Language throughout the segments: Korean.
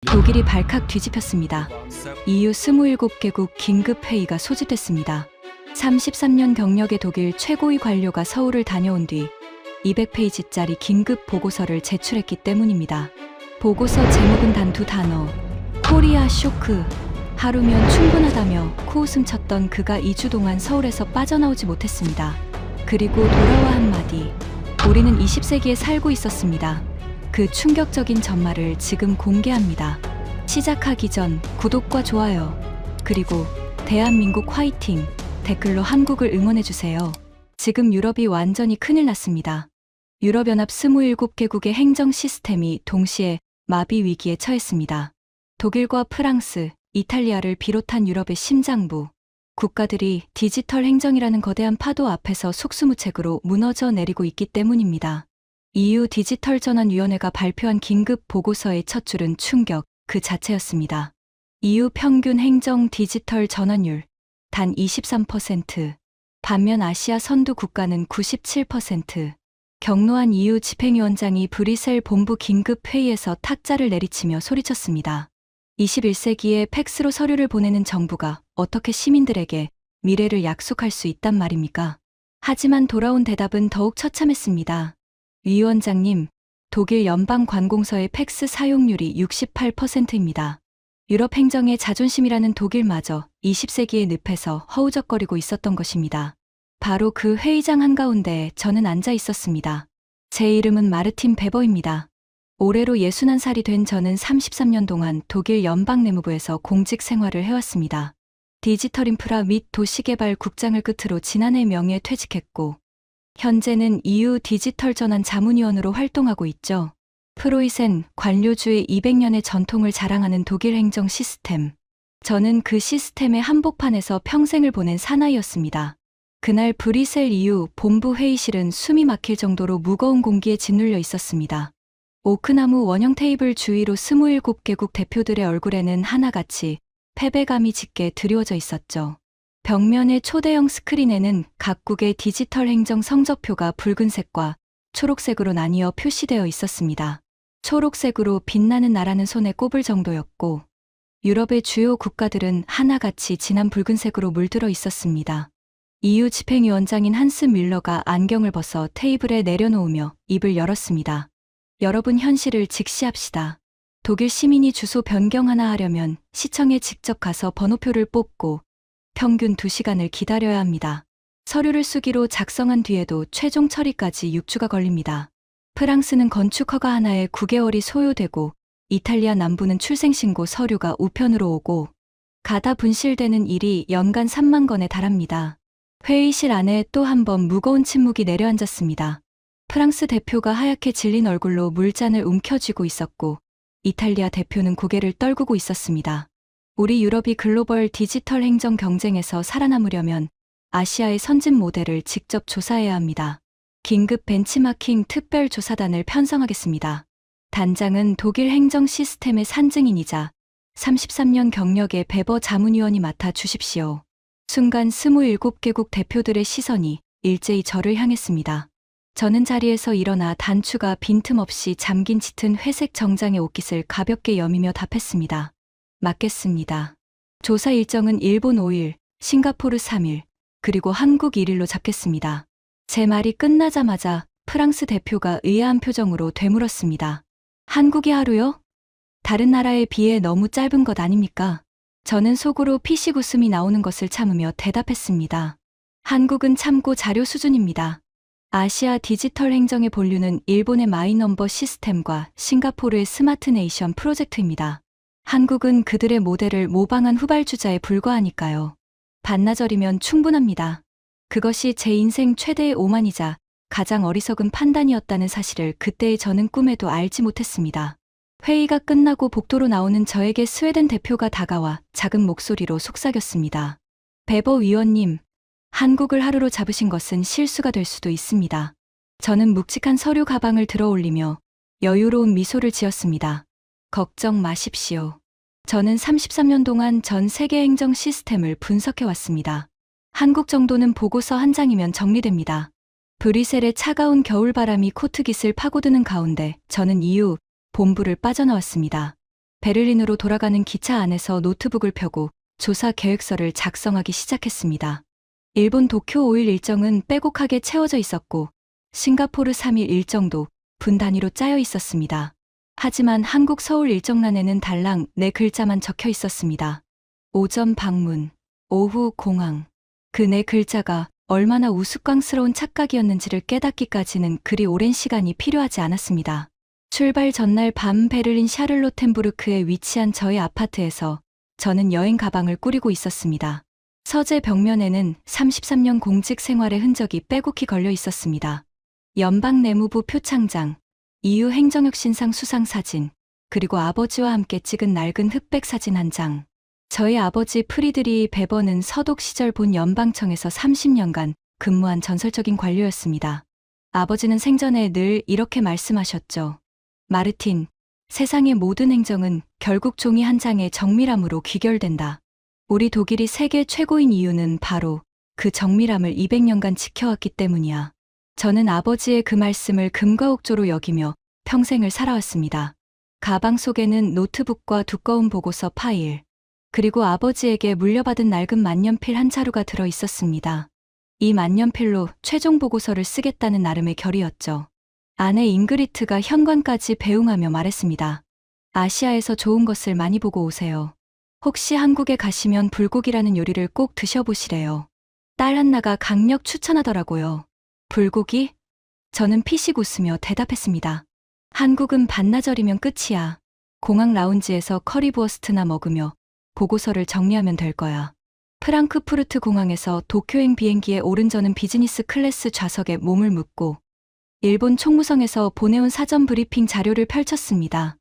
독일이 발칵 뒤집혔습니다. EU 27개국 긴급회의가 소집됐습니다. 33년 경력의 독일 최고위 관료가 서울을 다녀온 뒤 200페이지짜리 긴급 보고서를 제출했기 때문입니다. 보고서 제목은 단 두 단어, 코리아 쇼크. 하루면 충분하다며 코웃음 쳤던 그가 2주 동안 서울에서 빠져나오지 못했습니다. 그리고 돌아와 한마디, 우리는 20세기에 살고 있었습니다. 그 충격적인 전말을 지금 공개합니다. 시작하기 전 구독과 좋아요, 그리고 대한민국 화이팅 댓글로 한국을 응원해주세요. 지금 유럽이 완전히 큰일 났습니다. 유럽연합 27개국의 행정 시스템이 동시에 마비 위기에 처했습니다. 독일과 프랑스, 이탈리아를 비롯한 유럽의 심장부 국가들이 디지털 행정이라는 거대한 파도 앞에서 속수무책으로 무너져 내리고 있기 때문입니다. EU 디지털 전환위원회가 발표한 긴급 보고서의 첫 줄은 충격 그 자체였습니다. EU 평균 행정 디지털 전환율 단 23%, 반면 아시아 선두 국가는 97%. 경로한 EU 집행위원장이 브뤼셀 본부 긴급 회의에서 탁자를 내리치며 소리쳤습니다. 21세기에 팩스로 서류를 보내는 정부가 어떻게 시민들에게 미래를 약속할 수 있단 말입니까? 하지만 돌아온 대답은 더욱 처참했습니다. 위원장님, 독일 연방관공서의 팩스 사용률이 68%입니다. 유럽 행정의 자존심이라는 독일마저 20세기의 늪에서 허우적거리고 있었던 것입니다. 바로 그 회의장 한가운데 저는 앉아 있었습니다. 제 이름은 마르틴 베버입니다. 올해로 61살이 된 저는 33년 동안 독일 연방내무부에서 공직 생활을 해왔습니다. 디지털 인프라 및 도시개발 국장을 끝으로 지난해 명예퇴직했고, 현재는 EU 디지털 전환 자문위원으로 활동하고 있죠. 프로이센 관료주의 200년의 전통을 자랑하는 독일 행정 시스템. 저는 그 시스템의 한복판에서 평생을 보낸 사나이였습니다. 그날 브뤼셀 EU 본부 회의실은 숨이 막힐 정도로 무거운 공기에 짓눌려 있었습니다. 오크나무 원형 테이블 주위로 27개국 대표들의 얼굴에는 하나같이 패배감이 짙게 드리워져 있었죠. 벽면의 초대형 스크린에는 각국의 디지털 행정 성적표가 붉은색과 초록색으로 나뉘어 표시되어 있었습니다. 초록색으로 빛나는 나라는 손에 꼽을 정도였고, 유럽의 주요 국가들은 하나같이 진한 붉은색으로 물들어 있었습니다. EU 집행위원장인 한스 뮬러가 안경을 벗어 테이블에 내려놓으며 입을 열었습니다. 여러분, 현실을 직시합시다. 독일 시민이 주소 변경 하나 하려면 시청에 직접 가서 번호표를 뽑고 평균 2시간을 기다려야 합니다. 서류를 수기로 작성한 뒤에도 최종 처리까지 6주가 걸립니다. 프랑스는 건축 허가 하나에 9개월이 소요되고, 이탈리아 남부는 출생신고 서류가 우편으로 오고, 가다 분실되는 일이 연간 3만 건에 달합니다. 회의실 안에 또 한 번 무거운 침묵이 내려앉았습니다. 프랑스 대표가 하얗게 질린 얼굴로 물잔을 움켜쥐고 있었고, 이탈리아 대표는 고개를 떨구고 있었습니다. 우리 유럽이 글로벌 디지털 행정 경쟁에서 살아남으려면 아시아의 선진 모델을 직접 조사해야 합니다. 긴급 벤치마킹 특별조사단을 편성하겠습니다. 단장은 독일 행정 시스템의 산증인이자 33년 경력의 베버 자문위원이 맡아 주십시오. 순간 27개국 대표들의 시선이 일제히 저를 향했습니다. 저는 자리에서 일어나 단추가 빈틈없이 잠긴 짙은 회색 정장의 옷깃을 가볍게 여미며 답했습니다. 맞겠습니다. 조사 일정은 일본 5일, 싱가포르 3일, 그리고 한국 1일로 잡겠습니다. 제 말이 끝나자마자 프랑스 대표가 의아한 표정으로 되물었습니다. 한국이 하루요? 다른 나라에 비해 너무 짧은 것 아닙니까? 저는 속으로 피식 웃음이 나오는 것을 참으며 대답했습니다. 한국은 참고 자료 수준입니다. 아시아 디지털 행정의 본류는 일본의 마이넘버 시스템과 싱가포르의 스마트 네이션 프로젝트입니다. 한국은 그들의 모델을 모방한 후발주자에 불과하니까요. 반나절이면 충분합니다. 그것이 제 인생 최대의 오만이자 가장 어리석은 판단이었다는 사실을 그때의 저는 꿈에도 알지 못했습니다. 회의가 끝나고 복도로 나오는 저에게 스웨덴 대표가 다가와 작은 목소리로 속삭였습니다. 베버 위원님, 한국을 하루로 잡으신 것은 실수가 될 수도 있습니다. 저는 묵직한 서류 가방을 들어 올리며 여유로운 미소를 지었습니다. 걱정 마십시오. 저는 33년 동안 전 세계 행정 시스템을 분석해 왔습니다. 한국 정도는 보고서 한 장이면 정리됩니다. 브뤼셀의 차가운 겨울바람이 코트깃을 파고드는 가운데 저는 EU 본부를 빠져나왔습니다. 베를린으로 돌아가는 기차 안에서 노트북을 펴고 조사 계획서를 작성하기 시작했습니다. 일본 도쿄 5일 일정은 빼곡하게 채워져 있었고 싱가포르 3일 일정도 분 단위로 짜여 있었습니다. 하지만 한국 서울 일정란에는 달랑 4글자만 적혀 있었습니다. 오전 방문, 오후 공항. 그 4글자가 얼마나 우스꽝스러운 착각이었는지를 깨닫기까지는 그리 오랜 시간이 필요하지 않았습니다. 출발 전날 밤 베를린 샤를로텐부르크에 위치한 저의 아파트에서 저는 여행 가방을 꾸리고 있었습니다. 서재 벽면에는 33년 공직 생활의 흔적이 빼곡히 걸려 있었습니다. 연방 내무부 표창장, EU 행정혁신상 수상 사진, 그리고 아버지와 함께 찍은 낡은 흑백 사진 한 장. 저희 아버지 프리드리 베버는 서독 시절 본 연방청에서 30년간 근무한 전설적인 관료였습니다. 아버지는 생전에 늘 이렇게 말씀하셨죠. 마르틴, 세상의 모든 행정은 결국 종이 한 장의 정밀함으로 귀결된다. 우리 독일이 세계 최고인 이유는 바로 그 정밀함을 200년간 지켜왔기 때문이야. 저는 아버지의 그 말씀을 금과옥조로 여기며 평생을 살아왔습니다. 가방 속에는 노트북과 두꺼운 보고서 파일, 그리고 아버지에게 물려받은 낡은 만년필 한 자루가 들어 있었습니다. 이 만년필로 최종 보고서를 쓰겠다는 나름의 결의였죠. 아내 잉그리트가 현관까지 배웅하며 말했습니다. 아시아에서 좋은 것을 많이 보고 오세요. 혹시 한국에 가시면 불고기라는 요리를 꼭 드셔보시래요. 딸 한나가 강력 추천하더라고요. 불고기? 저는 피식 웃으며 대답했습니다. 한국은 반나절이면 끝이야. 공항 라운지에서 커리부어스트나 먹으며 보고서를 정리하면 될 거야. 프랑크푸르트 공항에서 도쿄행 비행기에 오른 저는 비즈니스 클래스 좌석에 몸을 묻고 일본 총무성에서 보내온 사전 브리핑 자료를 펼쳤습니다.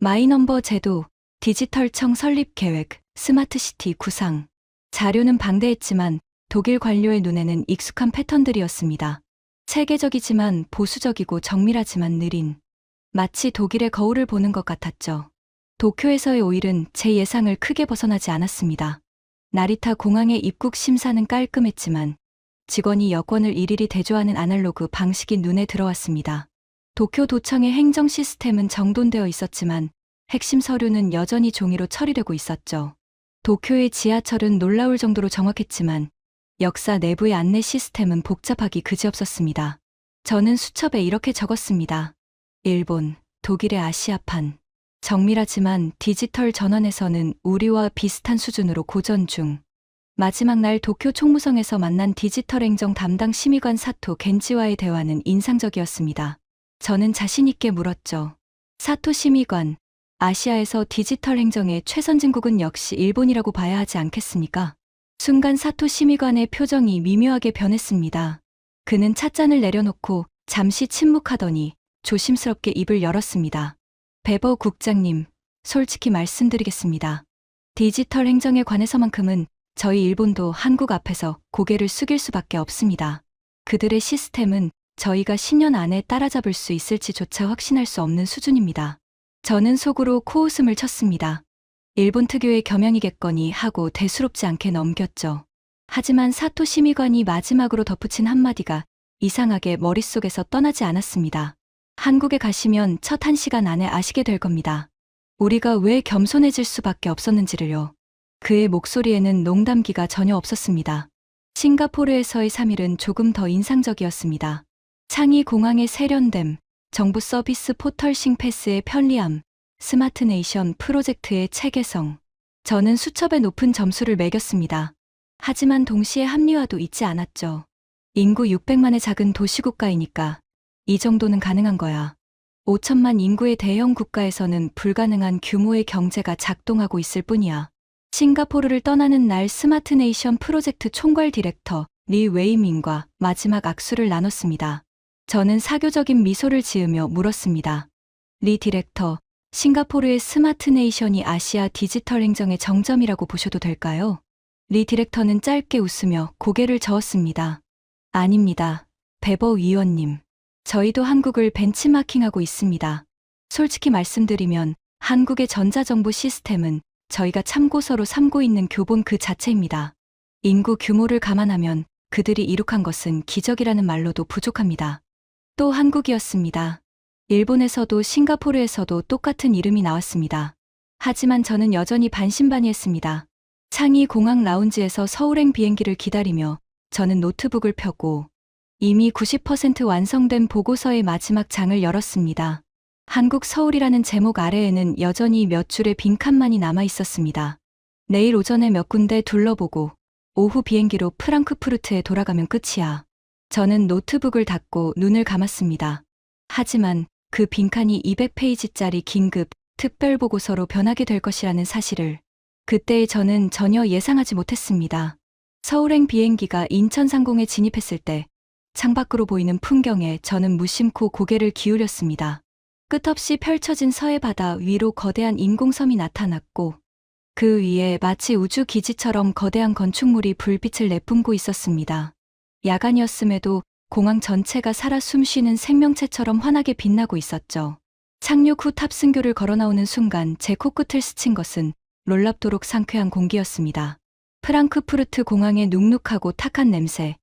마이넘버 제도, 디지털청 설립 계획, 스마트시티 구상. 자료는 방대했지만 독일 관료의 눈에는 익숙한 패턴들이었습니다. 체계적이지만 보수적이고 정밀하지만 느린. 마치 독일의 거울을 보는 것 같았죠. 도쿄에서의 5일은 제 예상을 크게 벗어나지 않았습니다. 나리타 공항의 입국 심사는 깔끔했지만 직원이 여권을 일일이 대조하는 아날로그 방식이 눈에 들어왔습니다. 도쿄 도청의 행정 시스템은 정돈되어 있었지만 핵심 서류는 여전히 종이로 처리되고 있었죠. 도쿄의 지하철은 놀라울 정도로 정확했지만 역사 내부의 안내 시스템은 복잡하기 그지없었습니다. 저는 수첩에 이렇게 적었습니다. 일본, 독일의 아시아판. 정밀하지만 디지털 전환에서는 우리와 비슷한 수준으로 고전 중. 마지막 날 도쿄 총무성에서 만난 디지털 행정 담당 심의관 사토 겐지와의 대화는 인상적이었습니다. 저는 자신 있게 물었죠. 사토 심의관, 아시아에서 디지털 행정의 최선진국은 역시 일본이라고 봐야 하지 않겠습니까? 순간 사토 심의관의 표정이 미묘하게 변했습니다. 그는 찻잔을 내려놓고 잠시 침묵하더니 조심스럽게 입을 열었습니다. 베버 국장님, 솔직히 말씀드리겠습니다. 디지털 행정에 관해서만큼은 저희 일본도 한국 앞에서 고개를 숙일 수밖에 없습니다. 그들의 시스템은 저희가 10년 안에 따라잡을 수 있을지조차 확신할 수 없는 수준입니다. 저는 속으로 코웃음을 쳤습니다. 일본 특유의 겸양이겠거니 하고 대수롭지 않게 넘겼죠. 하지만 사토 심의관이 마지막으로 덧붙인 한마디가 이상하게 머릿속에서 떠나지 않았습니다. 한국에 가시면 첫 1시간 안에 아시게 될 겁니다. 우리가 왜 겸손해질 수밖에 없었는지를요. 그의 목소리에는 농담기가 전혀 없었습니다. 싱가포르에서의 3일은 조금 더 인상적이었습니다. 창의 공항의 세련됨, 정부 서비스 포털 싱패스의 편리함, 스마트 네이션 프로젝트의 체계성. 저는 수첩에 높은 점수를 매겼습니다. 하지만 동시에 합리화도 잊지 않았죠. 인구 600만의 작은 도시국가이니까 이 정도는 가능한 거야. 5천만 인구의 대형 국가에서는 불가능한 규모의 경제가 작동하고 있을 뿐이야. 싱가포르를 떠나는 날 스마트 네이션 프로젝트 총괄 디렉터 리 웨이민과 마지막 악수를 나눴습니다. 저는 사교적인 미소를 지으며 물었습니다. 리 디렉터, 싱가포르의 스마트 네이션이 아시아 디지털 행정의 정점이라고 보셔도 될까요? 리 디렉터는 짧게 웃으며 고개를 저었습니다. 아닙니다. 베버 위원님. 저희도 한국을 벤치마킹하고 있습니다. 솔직히 말씀드리면 한국의 전자정부 시스템은 저희가 참고서로 삼고 있는 교본 그 자체입니다. 인구 규모를 감안하면 그들이 이룩한 것은 기적이라는 말로도 부족합니다. 또 한국이었습니다. 일본에서도 싱가포르에서도 똑같은 이름이 나왔습니다. 하지만 저는 여전히 반신반의했습니다. 창의 공항 라운지에서 서울행 비행기를 기다리며 저는 노트북을 펴고 이미 90% 완성된 보고서의 마지막 장을 열었습니다. 한국 서울이라는 제목 아래에는 여전히 몇 줄의 빈칸만이 남아 있었습니다. 내일 오전에 몇 군데 둘러보고 오후 비행기로 프랑크푸르트에 돌아가면 끝이야. 저는 노트북을 닫고 눈을 감았습니다. 하지만 그 빈칸이 200페이지짜리 긴급 특별 보고서로 변하게 될 것이라는 사실을 그때의 저는 전혀 예상하지 못했습니다. 서울행 비행기가 인천 상공에 진입했을 때 창밖으로 보이는 풍경에 저는 무심코 고개를 기울였습니다. 끝없이 펼쳐진 서해 바다 위로 거대한 인공섬이 나타났고 그 위에 마치 우주 기지처럼 거대한 건축물이 불빛을 내뿜고 있었습니다. 야간이었음에도 공항 전체가 살아 숨쉬는 생명체처럼 환하게 빛나고 있었죠. 착륙 후 탑승교를 걸어 나오는 순간 제 코끝을 스친 것은 놀랍도록 상쾌한 공기였습니다. 프랑크푸르트 공항의 눅눅하고 탁한 냄새,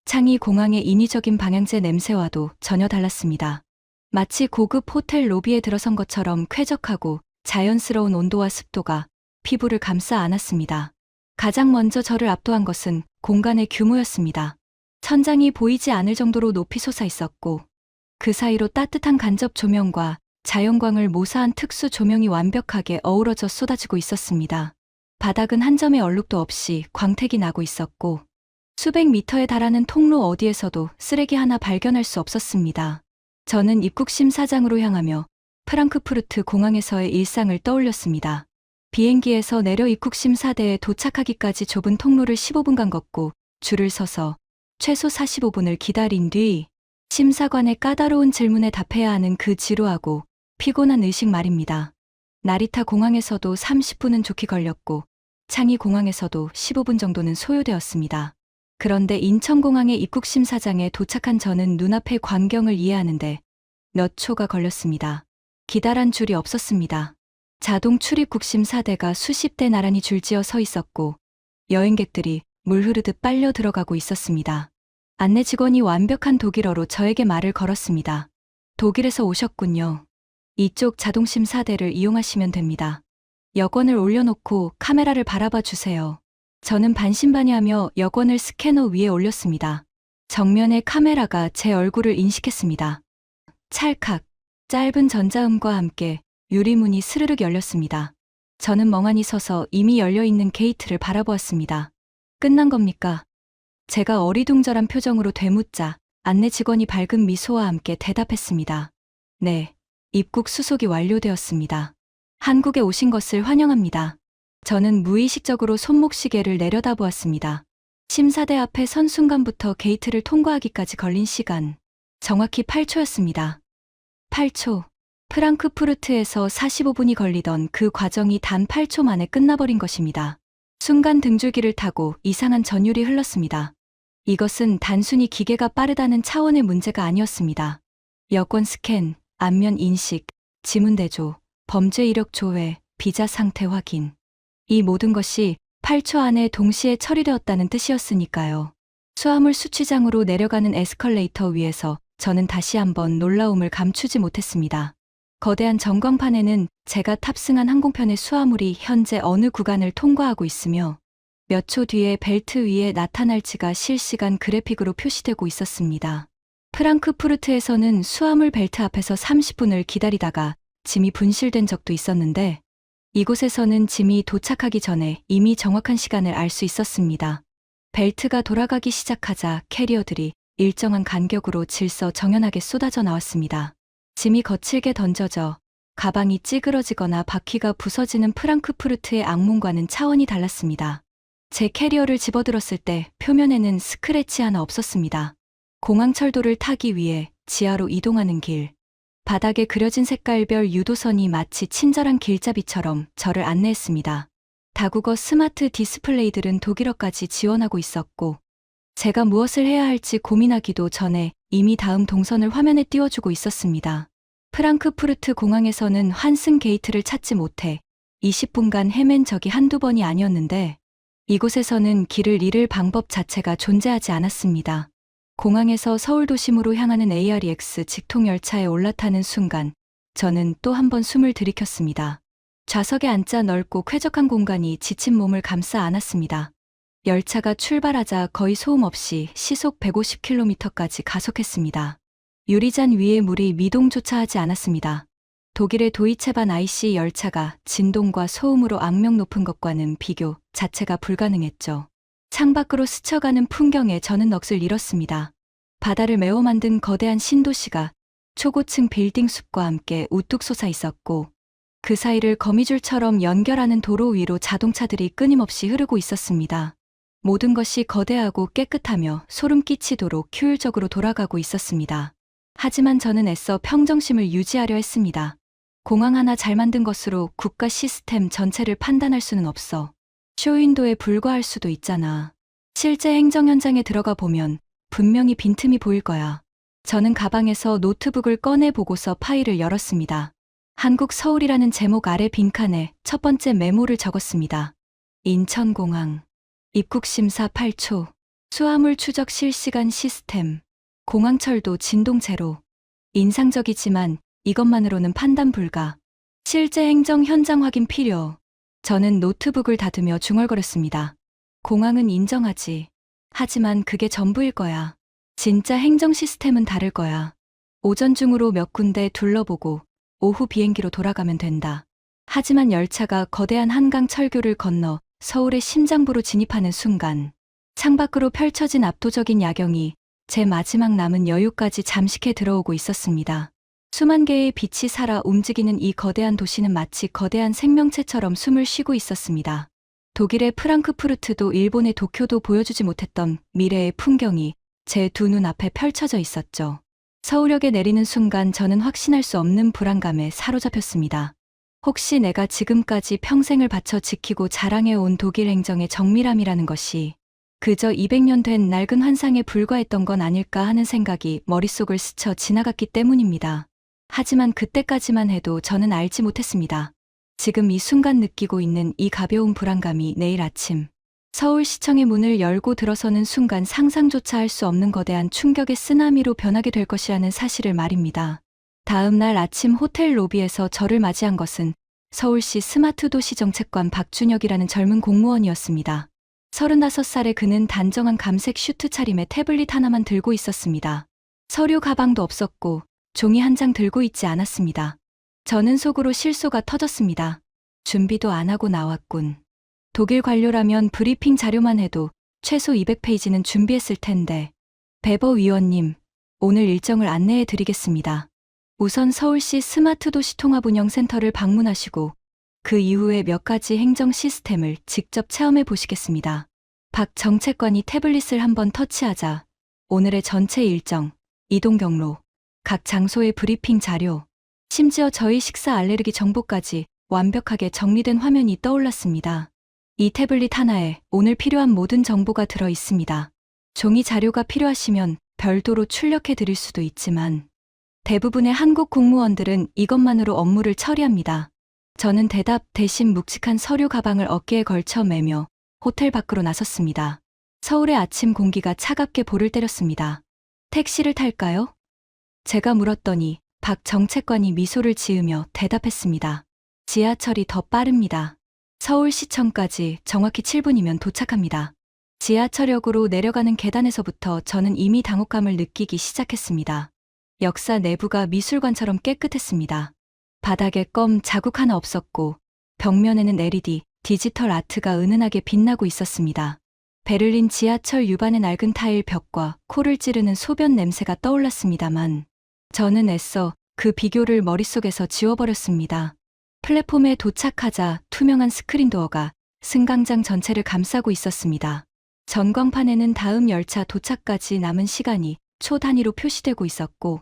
창의 공항의 인위적인 방향제 냄새와도 전혀 달랐습니다. 마치 고급 호텔 로비에 들어선 것처럼 쾌적하고 자연스러운 온도와 습도가 피부를 감싸 안았습니다. 가장 먼저 저를 압도한 것은 공간의 규모였습니다. 천장이 보이지 않을 정도로 높이 솟아 있었고 그 사이로 따뜻한 간접 조명과 자연광을 모사한 특수 조명이 완벽하게 어우러져 쏟아지고 있었습니다. 바닥은 한 점의 얼룩도 없이 광택이 나고 있었고 수백 미터에 달하는 통로 어디에서도 쓰레기 하나 발견할 수 없었습니다. 저는 입국 심사장으로 향하며 프랑크푸르트 공항에서의 일상을 떠올렸습니다. 비행기에서 내려 입국 심사대에 도착하기까지 좁은 통로를 15분간 걷고 줄을 서서 최소 45분을 기다린 뒤 심사관의 까다로운 질문에 답해야 하는 그 지루하고 피곤한 의식 말입니다. 나리타 공항에서도 30분은 좋게 걸렸고 창의 공항에서도 15분 정도는 소요되었습니다. 그런데 인천공항의 입국심사장에 도착한 저는 눈앞의 광경을 이해하는데 몇 초가 걸렸습니다. 기다란 줄이 없었습니다. 자동 출입 국심사대가 수십 대 나란히 줄지어 서 있었고 여행객들이 물 흐르듯 빨려 들어가고 있었습니다. 안내 직원이 완벽한 독일어로 저에게 말을 걸었습니다. 독일에서 오셨군요. 이쪽 자동심사대를 이용하시면 됩니다. 여권을 올려놓고 카메라를 바라봐 주세요. 저는 반신반의하며 여권을 스캐너 위에 올렸습니다. 정면의 카메라가 제 얼굴을 인식했습니다. 찰칵, 짧은 전자음과 함께 유리문이 스르륵 열렸습니다. 저는 멍하니 서서 이미 열려있는 게이트를 바라보았습니다. 끝난 겁니까? 제가 어리둥절한 표정으로 되묻자 안내 직원이 밝은 미소와 함께 대답했습니다. 네, 입국 수속이 완료되었습니다. 한국에 오신 것을 환영합니다. 저는 무의식적으로 손목시계를 내려다보았습니다. 심사대 앞에 선 순간부터 게이트를 통과하기까지 걸린 시간, 정확히 8초였습니다. 8초. 프랑크푸르트에서 45분이 걸리던 그 과정이 단 8초 만에 끝나버린 것입니다. 순간 등줄기를 타고 이상한 전율이 흘렀습니다. 이것은 단순히 기계가 빠르다는 차원의 문제가 아니었습니다. 여권 스캔, 안면 인식, 지문 대조, 범죄 이력 조회, 비자 상태 확인. 이 모든 것이 8초 안에 동시에 처리되었다는 뜻이었으니까요. 수화물 수취장으로 내려가는 에스컬레이터 위에서 저는 다시 한번 놀라움을 감추지 못했습니다. 거대한 전광판에는 제가 탑승한 항공편의 수화물이 현재 어느 구간을 통과하고 있으며 몇 초 뒤에 벨트 위에 나타날지가 실시간 그래픽으로 표시되고 있었습니다. 프랑크푸르트에서는 수화물 벨트 앞에서 30분을 기다리다가 짐이 분실된 적도 있었는데 이곳에서는 짐이 도착하기 전에 이미 정확한 시간을 알 수 있었습니다. 벨트가 돌아가기 시작하자 캐리어들이 일정한 간격으로 질서 정연하게 쏟아져 나왔습니다. 짐이 거칠게 던져져 가방이 찌그러지거나 바퀴가 부서지는 프랑크푸르트의 악몽과는 차원이 달랐습니다. 제 캐리어를 집어들었을 때 표면에는 스크래치 하나 없었습니다. 공항철도를 타기 위해 지하로 이동하는 길. 바닥에 그려진 색깔별 유도선이 마치 친절한 길잡이처럼 저를 안내했습니다. 다국어 스마트 디스플레이들은 독일어까지 지원하고 있었고 제가 무엇을 해야 할지 고민하기도 전에 이미 다음 동선을 화면에 띄워주고 있었습니다. 프랑크푸르트 공항에서는 환승 게이트를 찾지 못해 20분간 헤맨 적이 한두 번이 아니었는데 이곳에서는 길을 잃을 방법 자체가 존재하지 않았습니다. 공항에서 서울 도심으로 향하는 AREX 직통열차에 올라타는 순간 저는 또 한 번 숨을 들이켰습니다. 좌석에 앉자 넓고 쾌적한 공간이 지친 몸을 감싸 안았습니다. 열차가 출발하자 거의 소음 없이 시속 150km까지 가속했습니다. 유리잔 위에 물이 미동조차 하지 않았습니다. 독일의 도이체반 IC 열차가 진동과 소음으로 악명 높은 것과는 비교 자체가 불가능했죠. 창밖으로 스쳐가는 풍경에 저는 넋을 잃었습니다. 바다를 메워 만든 거대한 신도시가 초고층 빌딩 숲과 함께 우뚝 솟아 있었고 그 사이를 거미줄처럼 연결하는 도로 위로 자동차들이 끊임없이 흐르고 있었습니다. 모든 것이 거대하고 깨끗하며 소름 끼치도록 효율적으로 돌아가고 있었습니다. 하지만 저는 애써 평정심을 유지하려 했습니다. 공항 하나 잘 만든 것으로 국가 시스템 전체를 판단할 수는 없어. 쇼윈도에 불과할 수도 있잖아. 실제 행정 현장에 들어가 보면 분명히 빈틈이 보일 거야. 저는 가방에서 노트북을 꺼내 보고서 파일을 열었습니다. 한국 서울이라는 제목 아래 빈칸에 첫 번째 메모를 적었습니다. 인천공항. 입국심사 8초. 수화물 추적 실시간 시스템. 공항철도 진동 제로. 인상적이지만 이것만으로는 판단 불가. 실제 행정 현장 확인 필요. 저는 노트북을 닫으며 중얼거렸습니다. 공항은 인정하지. 하지만 그게 전부일 거야. 진짜 행정 시스템은 다를 거야. 오전 중으로 몇 군데 둘러보고 오후 비행기로 돌아가면 된다. 하지만 열차가 거대한 한강 철교를 건너 서울의 심장부로 진입하는 순간 창밖으로 펼쳐진 압도적인 야경이 제 마지막 남은 여유까지 잠식해 들어오고 있었습니다. 수만 개의 빛이 살아 움직이는 이 거대한 도시는 마치 거대한 생명체처럼 숨을 쉬고 있었습니다. 독일의 프랑크푸르트도 일본의 도쿄도 보여주지 못했던 미래의 풍경이 제 두 눈앞에 펼쳐져 있었죠. 서울역에 내리는 순간 저는 확신할 수 없는 불안감에 사로잡혔습니다. 혹시 내가 지금까지 평생을 바쳐 지키고 자랑해온 독일 행정의 정밀함이라는 것이 그저 200년 된 낡은 환상에 불과했던 건 아닐까 하는 생각이 머릿속을 스쳐 지나갔기 때문입니다. 하지만 그때까지만 해도 저는 알지 못했습니다. 지금 이 순간 느끼고 있는 이 가벼운 불안감이 내일 아침 서울시청의 문을 열고 들어서는 순간 상상조차 할 수 없는 거대한 충격의 쓰나미로 변하게 될 것이라는 사실을 말입니다. 다음 날 아침 호텔 로비에서 저를 맞이한 것은 서울시 스마트도시정책관 박준혁이라는 젊은 공무원이었습니다. 35살의 그는 단정한 감색 슈트 차림에 태블릿 하나만 들고 있었습니다. 서류 가방도 없었고 종이 한 장 들고 있지 않았습니다. 저는 속으로 실소가 터졌습니다. 준비도 안 하고 나왔군. 독일 관료라면 브리핑 자료만 해도 최소 200페이지는 준비했을 텐데. 베버 위원님, 오늘 일정을 안내해 드리겠습니다. 우선 서울시 스마트도시 통합운영센터를 방문하시고 그 이후에 몇 가지 행정 시스템을 직접 체험해 보시겠습니다. 박 정책관이 태블릿을 한번 터치하자 오늘의 전체 일정, 이동 경로, 각 장소의 브리핑 자료, 심지어 저희 식사 알레르기 정보까지 완벽하게 정리된 화면이 떠올랐습니다. 이 태블릿 하나에 오늘 필요한 모든 정보가 들어 있습니다. 종이 자료가 필요하시면 별도로 출력해 드릴 수도 있지만 대부분의 한국 공무원들은 이것만으로 업무를 처리합니다. 저는 대답 대신 묵직한 서류 가방을 어깨에 걸쳐 매며 호텔 밖으로 나섰습니다. 서울의 아침 공기가 차갑게 볼을 때렸습니다. 택시를 탈까요? 제가 물었더니 박 정책관이 미소를 지으며 대답했습니다. 지하철이 더 빠릅니다. 서울시청까지 정확히 7분이면 도착합니다. 지하철역으로 내려가는 계단에서부터 저는 이미 당혹감을 느끼기 시작했습니다. 역사 내부가 미술관처럼 깨끗했습니다. 바닥에 껌 자국 하나 없었고 벽면에는 LED, 디지털 아트가 은은하게 빛나고 있었습니다. 베를린 지하철 유반의 낡은 타일 벽과 코를 찌르는 소변 냄새가 떠올랐습니다만 저는 애써 그 비교를 머릿속에서 지워버렸습니다. 플랫폼에 도착하자 투명한 스크린 도어가 승강장 전체를 감싸고 있었습니다. 전광판에는 다음 열차 도착까지 남은 시간이 초 단위로 표시되고 있었고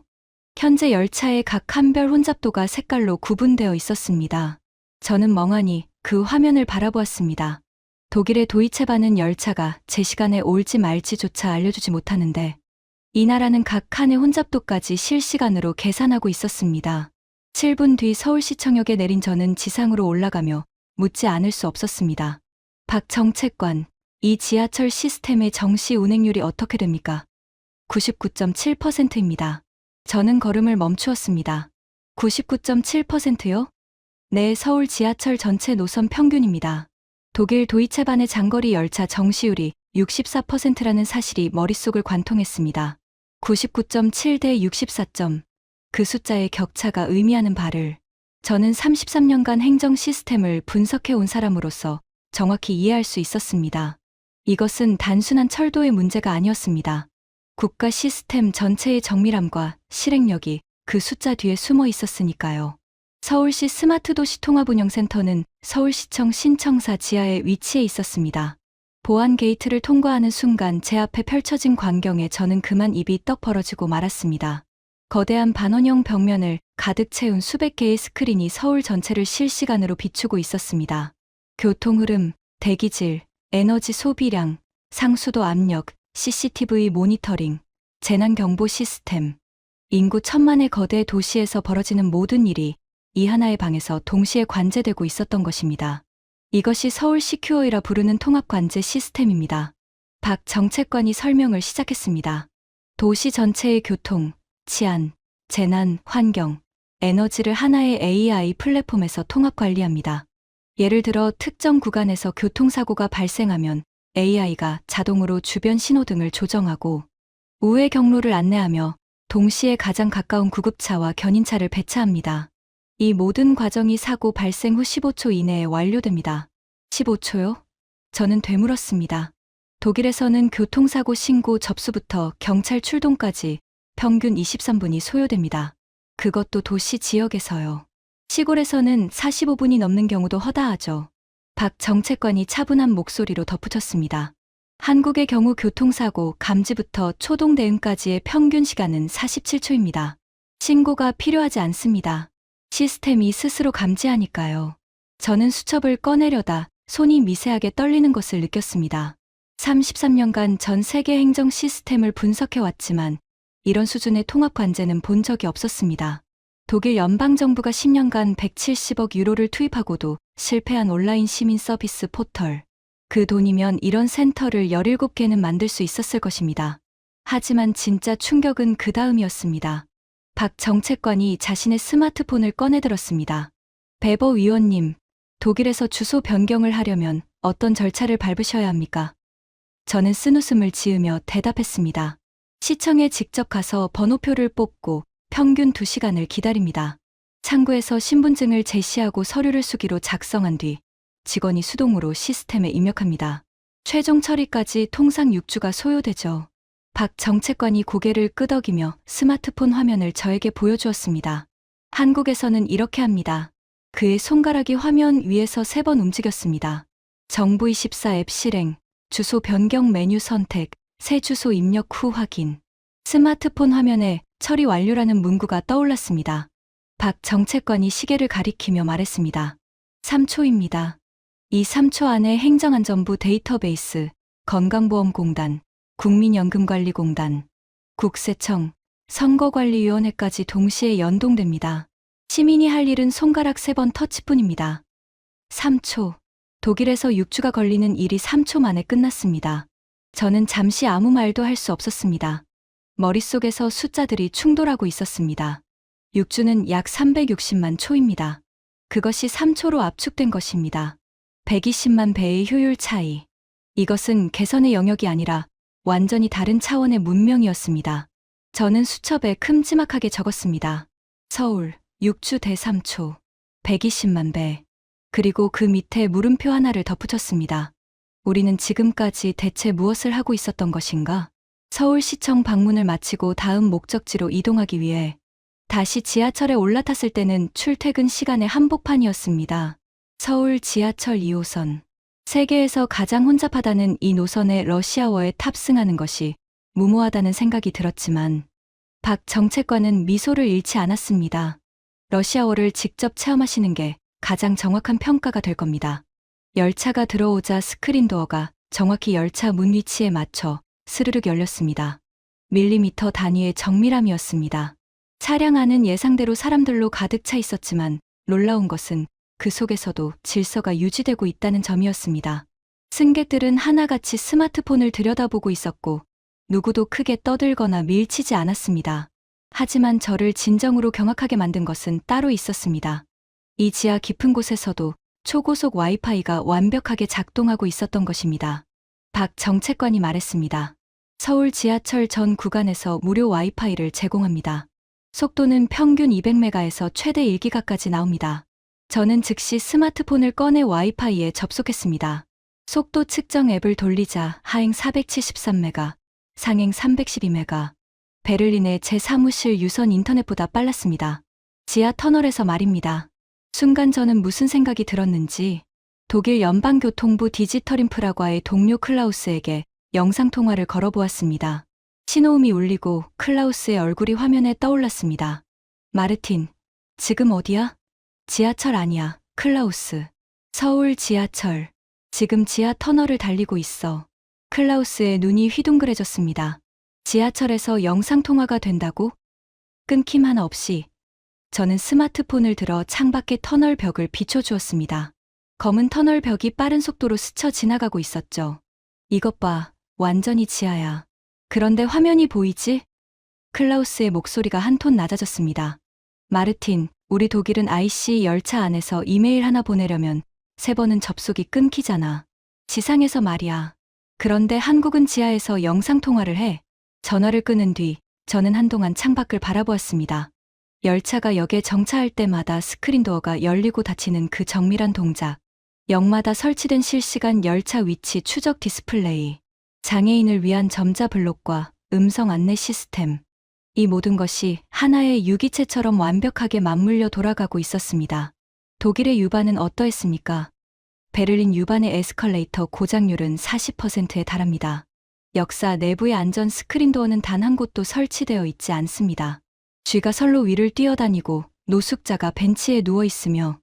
현재 열차의 각 칸별 혼잡도가 색깔로 구분되어 있었습니다. 저는 멍하니 그 화면을 바라보았습니다. 독일의 도이체반은 열차가 제 시간에 올지 말지조차 알려주지 못하는데 이 나라는 각 칸의 혼잡도까지 실시간으로 계산하고 있었습니다. 7분 뒤 서울시청역에 내린 저는 지상으로 올라가며 묻지 않을 수 없었습니다. 박 정책관, 이 지하철 시스템의 정시 운행률이 어떻게 됩니까? 99.7%입니다. 저는 걸음을 멈추었습니다. 99.7%요? 네, 서울 지하철 전체 노선 평균입니다. 독일 도이체반의 장거리 열차 정시율이 64%라는 사실이 머릿속을 관통했습니다. 99.7 대 64점. 그 숫자의 격차가 의미하는 바를 저는 33년간 행정 시스템을 분석해 온 사람으로서 정확히 이해할 수 있었습니다. 이것은 단순한 철도의 문제가 아니었습니다. 국가 시스템 전체의 정밀함과 실행력이 그 숫자 뒤에 숨어 있었으니까요. 서울시 스마트도시 통합운영센터는 서울시청 신청사 지하에 위치해 있었습니다. 보안 게이트를 통과하는 순간 제 앞에 펼쳐진 광경에 저는 그만 입이 떡 벌어지고 말았습니다. 거대한 반원형 벽면을 가득 채운 수백 개의 스크린이 서울 전체를 실시간으로 비추고 있었습니다. 교통 흐름, 대기질, 에너지 소비량, 상수도 압력, CCTV 모니터링, 재난경보 시스템. 인구 1,000만의 거대 도시에서 벌어지는 모든 일이 이 하나의 방에서 동시에 관제되고 있었던 것입니다. 이것이 서울 시큐어이라 부르는 통합관제 시스템입니다. 박 정책관이 설명을 시작했습니다. 도시 전체의 교통, 치안, 재난, 환경, 에너지를 하나의 AI 플랫폼에서 통합 관리합니다. 예를 들어 특정 구간에서 교통사고가 발생하면 AI가 자동으로 주변 신호등을 조정하고 우회 경로를 안내하며 동시에 가장 가까운 구급차와 견인차를 배차합니다. 이 모든 과정이 사고 발생 후 15초 이내에 완료됩니다. 15초요? 저는 되물었습니다. 독일에서는 교통사고 신고 접수부터 경찰 출동까지 평균 23분이 소요됩니다. 그것도 도시 지역에서요. 시골에서는 45분이 넘는 경우도 허다하죠. 박 정책관이 차분한 목소리로 덧붙였습니다. 한국의 경우 교통사고 감지부터 초동 대응까지의 평균 시간은 47초입니다. 신고가 필요하지 않습니다. 시스템이 스스로 감지하니까요. 저는 수첩을 꺼내려다 손이 미세하게 떨리는 것을 느꼈습니다. 33년간 전 세계 행정 시스템을 분석해왔지만 이런 수준의 통합 관제는 본 적이 없었습니다. 독일 연방정부가 10년간 170억 유로를 투입하고도 실패한 온라인 시민 서비스 포털. 그 돈이면 이런 센터를 17개는 만들 수 있었을 것입니다. 하지만 진짜 충격은 그 다음이었습니다. 박 정책관이 자신의 스마트폰을 꺼내들었습니다. 베버 위원님, 독일에서 주소 변경을 하려면 어떤 절차를 밟으셔야 합니까? 저는 쓴웃음을 지으며 대답했습니다. 시청에 직접 가서 번호표를 뽑고 평균 2시간을 기다립니다. 창구에서 신분증을 제시하고 서류를 수기로 작성한 뒤 직원이 수동으로 시스템에 입력합니다. 최종 처리까지 통상 6주가 소요되죠. 박 정책관이 고개를 끄덕이며 스마트폰 화면을 저에게 보여주었습니다. 한국에서는 이렇게 합니다. 그의 손가락이 화면 위에서 3번 움직였습니다. 정부24 앱 실행, 주소 변경 메뉴 선택, 새 주소 입력 후 확인. 스마트폰 화면에 처리 완료라는 문구가 떠올랐습니다. 박 정책관이 시계를 가리키며 말했습니다. 3초입니다. 이 3초 안에 행정안전부 데이터베이스, 건강보험공단, 국민연금관리공단, 국세청, 선거관리위원회까지 동시에 연동됩니다. 시민이 할 일은 손가락 3번 터치뿐입니다. 3초. 독일에서 6주가 걸리는 일이 3초 만에 끝났습니다. 저는 잠시 아무 말도 할 수 없었습니다. 머릿속에서 숫자들이 충돌하고 있었습니다. 6주는 약 360만 초입니다. 그것이 3초로 압축된 것입니다. 120만 배의 효율 차이. 이것은 개선의 영역이 아니라 완전히 다른 차원의 문명이었습니다. 저는 수첩에 큼지막하게 적었습니다. 서울, 6주 대 3초, 120만 배. 그리고 그 밑에 물음표 하나를 덧붙였습니다. 우리는 지금까지 대체 무엇을 하고 있었던 것인가? 서울시청 방문을 마치고 다음 목적지로 이동하기 위해 다시 지하철에 올라탔을 때는 출퇴근 시간의 한복판이었습니다. 서울 지하철 2호선. 세계에서 가장 혼잡하다는 이 노선에 러시아워에 탑승하는 것이 무모하다는 생각이 들었지만 박 정책관은 미소를 잃지 않았습니다. 러시아워를 직접 체험하시는 게 가장 정확한 평가가 될 겁니다. 열차가 들어오자 스크린 도어가 정확히 열차 문 위치에 맞춰 스르륵 열렸습니다. 밀리미터 단위의 정밀함이었습니다. 차량 안은 예상대로 사람들로 가득 차 있었지만 놀라운 것은 그 속에서도 질서가 유지되고 있다는 점이었습니다. 승객들은 하나같이 스마트폰을 들여다보고 있었고 누구도 크게 떠들거나 밀치지 않았습니다. 하지만 저를 진정으로 경악하게 만든 것은 따로 있었습니다. 이 지하 깊은 곳에서도 초고속 와이파이가 완벽하게 작동하고 있었던 것입니다. 박 정책관이 말했습니다. 서울 지하철 전 구간에서 무료 와이파이를 제공합니다. 속도는 평균 200메가에서 최대 1기가까지 나옵니다. 저는 즉시 스마트폰을 꺼내 와이파이에 접속했습니다. 속도 측정 앱을 돌리자 하행 473메가, 상행 312메가. 베를린의 제 사무실 유선 인터넷보다 빨랐습니다. 지하 터널에서 말입니다. 순간 저는 무슨 생각이 들었는지 독일 연방교통부 디지털 인프라과의 동료 클라우스에게 영상통화를 걸어보았습니다. 신호음이 울리고 클라우스의 얼굴이 화면에 떠올랐습니다. 마르틴, 지금 어디야? 지하철 아니야, 클라우스. 서울 지하철. 지금 지하 터널을 달리고 있어. 클라우스의 눈이 휘둥그레졌습니다. 지하철에서 영상통화가 된다고? 끊김 하나 없이 저는 스마트폰을 들어 창밖의 터널 벽을 비춰주었습니다. 검은 터널 벽이 빠른 속도로 스쳐 지나가고 있었죠. 이것 봐, 완전히 지하야. 그런데 화면이 보이지? 클라우스의 목소리가 한 톤 낮아졌습니다. 마르틴, 우리 독일은 IC 열차 안에서 이메일 하나 보내려면 3번은 접속이 끊기잖아. 지상에서 말이야. 그런데 한국은 지하에서 영상통화를 해. 전화를 끊은 뒤 저는 한동안 창밖을 바라보았습니다. 열차가 역에 정차할 때마다 스크린도어가 열리고 닫히는 그 정밀한 동작. 역마다 설치된 실시간 열차 위치 추적 디스플레이. 장애인을 위한 점자 블록과 음성 안내 시스템. 이 모든 것이 하나의 유기체처럼 완벽하게 맞물려 돌아가고 있었습니다. 독일의 유반은 어떠했습니까? 베를린 유반의 에스컬레이터 고장률은 40%에 달합니다. 역사 내부의 안전 스크린도어는 단 한 곳도 설치되어 있지 않습니다. 쥐가 선로 위를 뛰어다니고 노숙자가 벤치에 누워있으며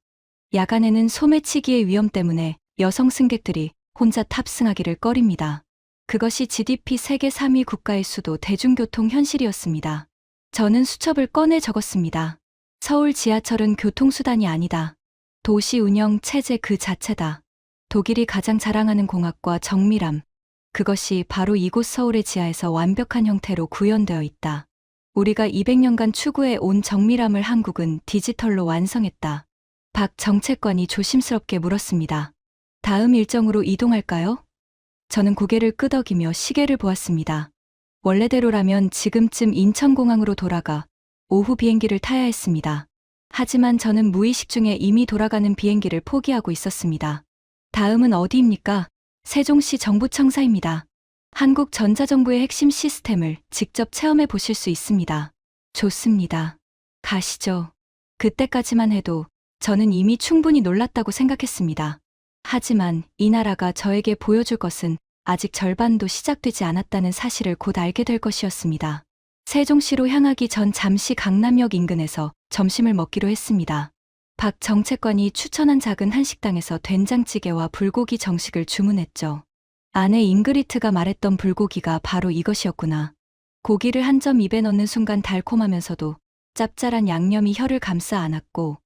야간에는 소매치기의 위험 때문에 여성 승객들이 혼자 탑승하기를 꺼립니다. 그것이 GDP 세계 3위 국가의 수도 대중교통 현실이었습니다. 저는 수첩을 꺼내 적었습니다. 서울 지하철은 교통수단이 아니다. 도시 운영 체제 그 자체다. 독일이 가장 자랑하는 공학과 정밀함. 그것이 바로 이곳 서울의 지하에서 완벽한 형태로 구현되어 있다. 우리가 200년간 추구해 온 정밀함을 한국은 디지털로 완성했다. 박 정책관이 조심스럽게 물었습니다. 다음 일정으로 이동할까요? 저는 고개를 끄덕이며 시계를 보았습니다. 원래대로라면 지금쯤 인천공항으로 돌아가 오후 비행기를 타야 했습니다. 하지만 저는 무의식 중에 이미 돌아가는 비행기를 포기하고 있었습니다. 다음은 어디입니까? 세종시 정부청사입니다. 한국전자정부의 핵심 시스템을 직접 체험해 보실 수 있습니다. 좋습니다. 가시죠. 그때까지만 해도 저는 이미 충분히 놀랐다고 생각했습니다. 하지만 이 나라가 저에게 보여줄 것은 아직 절반도 시작되지 않았다는 사실을 곧 알게 될 것이었습니다. 세종시로 향하기 전 잠시 강남역 인근에서 점심을 먹기로 했습니다. 박 정책관이 추천한 작은 한식당에서 된장찌개와 불고기 정식을 주문했죠. 아내 잉그리트가 말했던 불고기가 바로 이것이었구나. 고기를 한 점 입에 넣는 순간 달콤하면서도 짭짤한 양념이 혀를 감싸 안았고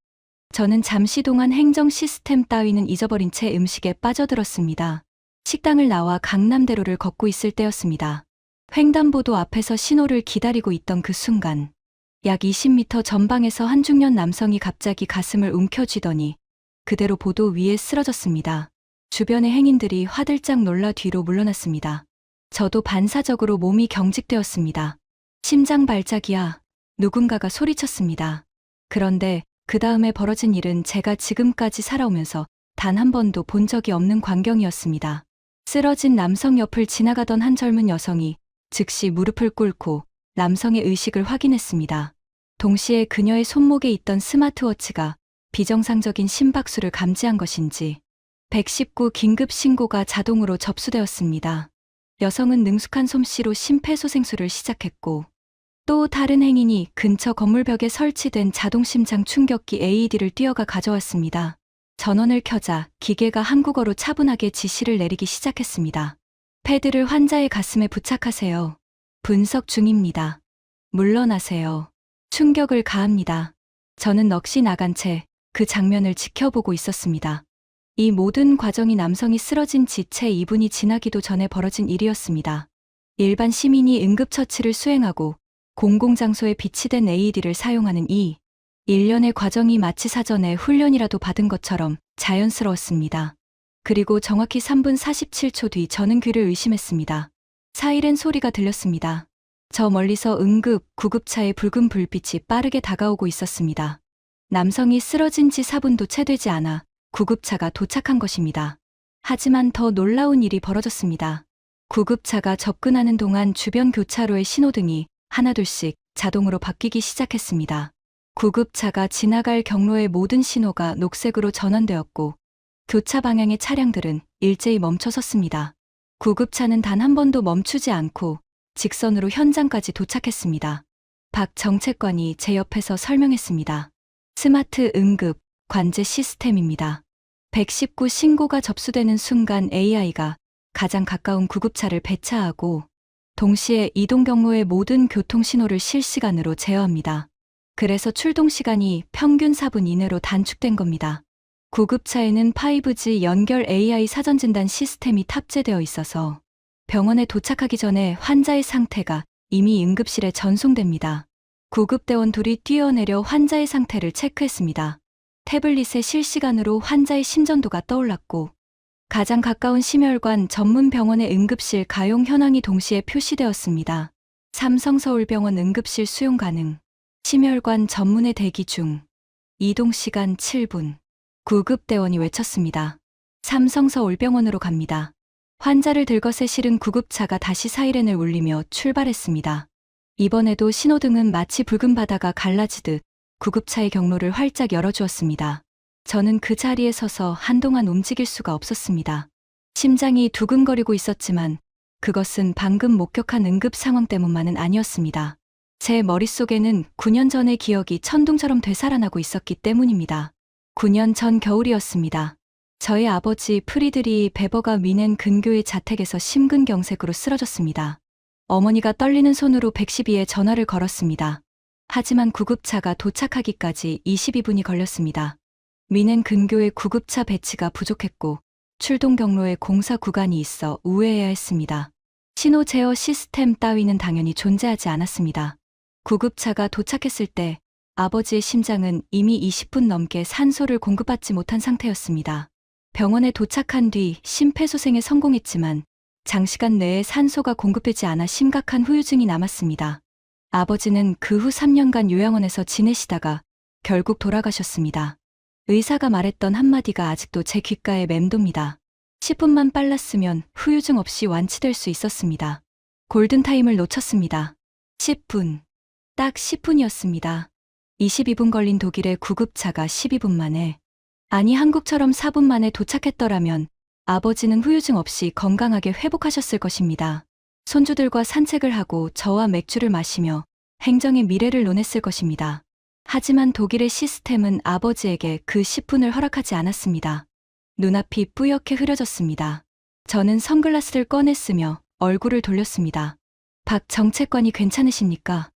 저는 잠시 동안 행정 시스템 따위는 잊어버린 채 음식에 빠져들었습니다. 식당을 나와 강남대로를 걷고 있을 때였습니다. 횡단보도 앞에서 신호를 기다리고 있던 그 순간 약 20m 전방에서 한 중년 남성이 갑자기 가슴을 움켜쥐더니 그대로 보도 위에 쓰러졌습니다. 주변의 행인들이 화들짝 놀라 뒤로 물러났습니다. 저도 반사적으로 몸이 경직되었습니다. 심장 발작이야. 누군가가 소리쳤습니다. 그런데 그 다음에 벌어진 일은 제가 지금까지 살아오면서 단 한 번도 본 적이 없는 광경이었습니다. 쓰러진 남성 옆을 지나가던 한 젊은 여성이 즉시 무릎을 꿇고 남성의 의식을 확인했습니다. 동시에 그녀의 손목에 있던 스마트워치가 비정상적인 심박수를 감지한 것인지 119 긴급 신고가 자동으로 접수되었습니다. 여성은 능숙한 솜씨로 심폐소생술을 시작했고 또 다른 행인이 근처 건물벽에 설치된 자동심장 충격기 AED를 뛰어가 가져왔습니다. 전원을 켜자 기계가 한국어로 차분하게 지시를 내리기 시작했습니다. 패드를 환자의 가슴에 부착하세요. 분석 중입니다. 물러나세요. 충격을 가합니다. 저는 넋이 나간 채 그 장면을 지켜보고 있었습니다. 이 모든 과정이 남성이 쓰러진 지 채 2분이 지나기도 전에 벌어진 일이었습니다. 일반 시민이 응급처치를 수행하고 공공장소에 비치된 AED를 사용하는 이 일련의 과정이 마치 사전에 훈련이라도 받은 것처럼 자연스러웠습니다. 그리고 정확히 3분 47초 뒤 저는 귀를 의심했습니다. 사이렌 소리가 들렸습니다. 저 멀리서 응급, 구급차의 붉은 불빛이 빠르게 다가오고 있었습니다. 남성이 쓰러진 지 4분도 채 되지 않아 구급차가 도착한 것입니다. 하지만 더 놀라운 일이 벌어졌습니다. 구급차가 접근하는 동안 주변 교차로의 신호등이 하나둘씩 자동으로 바뀌기 시작했습니다. 구급차가 지나갈 경로의 모든 신호가 녹색으로 전환되었고 교차 방향의 차량들은 일제히 멈춰섰습니다. 구급차는 단 한 번도 멈추지 않고 직선으로 현장까지 도착했습니다. 박 정책관이 제 옆에서 설명했습니다. 스마트 응급 관제 시스템입니다. 119 신고가 접수되는 순간 AI가 가장 가까운 구급차를 배차하고 동시에 이동 경로의 모든 교통 신호를 실시간으로 제어합니다. 그래서 출동 시간이 평균 4분 이내로 단축된 겁니다. 구급차에는 5G 연결 AI 사전 진단 시스템이 탑재되어 있어서 병원에 도착하기 전에 환자의 상태가 이미 응급실에 전송됩니다. 구급대원 둘이 뛰어내려 환자의 상태를 체크했습니다. 태블릿에 실시간으로 환자의 심전도가 떠올랐고 가장 가까운 심혈관 전문 병원의 응급실 가용 현황이 동시에 표시되었습니다. 삼성서울병원 응급실 수용 가능. 심혈관 전문의 대기 중. 이동 시간 7분. 구급대원이 외쳤습니다. 삼성서울병원으로 갑니다. 환자를 들것에 실은 구급차가 다시 사이렌을 울리며 출발했습니다. 이번에도 신호등은 마치 붉은 바다가 갈라지듯 구급차의 경로를 활짝 열어주었습니다. 저는 그 자리에 서서 한동안 움직일 수가 없었습니다. 심장이 두근거리고 있었지만 그것은 방금 목격한 응급 상황 때문만은 아니었습니다. 제 머릿속에는 9년 전의 기억이 천둥처럼 되살아나고 있었기 때문입니다. 9년 전 겨울이었습니다. 저희 아버지 프리드리 베버가 미넨 근교의 자택에서 심근경색으로 쓰러졌습니다. 어머니가 떨리는 손으로 112에 전화를 걸었습니다. 하지만 구급차가 도착하기까지 22분이 걸렸습니다. 미넨 근교의 구급차 배치가 부족했고 출동 경로에 공사 구간이 있어 우회해야 했습니다. 신호 제어 시스템 따위는 당연히 존재하지 않았습니다. 구급차가 도착했을 때 아버지의 심장은 이미 20분 넘게 산소를 공급받지 못한 상태였습니다. 병원에 도착한 뒤 심폐소생에 성공했지만 장시간 내에 산소가 공급되지 않아 심각한 후유증이 남았습니다. 아버지는 그 후 3년간 요양원에서 지내시다가 결국 돌아가셨습니다. 의사가 말했던 한마디가 아직도 제 귓가에 맴돕니다. 10분만 빨랐으면 후유증 없이 완치될 수 있었습니다. 골든타임을 놓쳤습니다. 10분. 딱 10분이었습니다. 22분 걸린 독일의 구급차가 12분 만에, 아니 한국처럼 4분 만에 도착했더라면 아버지는 후유증 없이 건강하게 회복하셨을 것입니다. 손주들과 산책을 하고 저와 맥주를 마시며 행정의 미래를 논했을 것입니다. 하지만 독일의 시스템은 아버지에게 그 10분을 허락하지 않았습니다. 눈앞이 뿌옇게 흐려졌습니다. 저는 선글라스를 꺼냈으며 얼굴을 돌렸습니다. 박 정책관이 괜찮으십니까?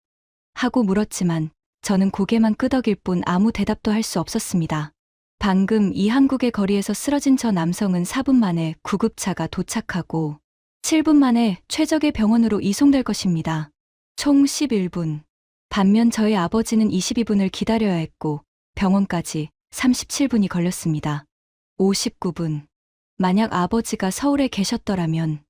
하고 물었지만 저는 고개만 끄덕일 뿐 아무 대답도 할 수 없었습니다. 방금 이 한국의 거리에서 쓰러진 저 남성은 4분 만에 구급차가 도착하고 7분 만에 최적의 병원으로 이송될 것입니다. 총 11분. 반면 저희 아버지는 22분을 기다려야 했고 병원까지 37분이 걸렸습니다. 59분. 만약 아버지가 서울에 계셨더라면,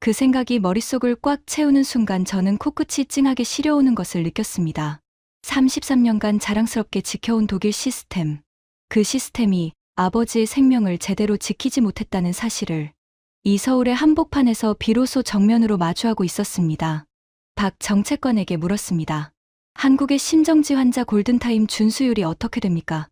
그 생각이 머릿속을 꽉 채우는 순간 저는 코끝이 찡하게 시려오는 것을 느꼈습니다. 33년간 자랑스럽게 지켜온 독일 시스템. 그 시스템이 아버지의 생명을 제대로 지키지 못했다는 사실을 이 서울의 한복판에서 비로소 정면으로 마주하고 있었습니다. 박 정책관에게 물었습니다. 한국의 심정지 환자 골든타임 준수율이 어떻게 됩니까?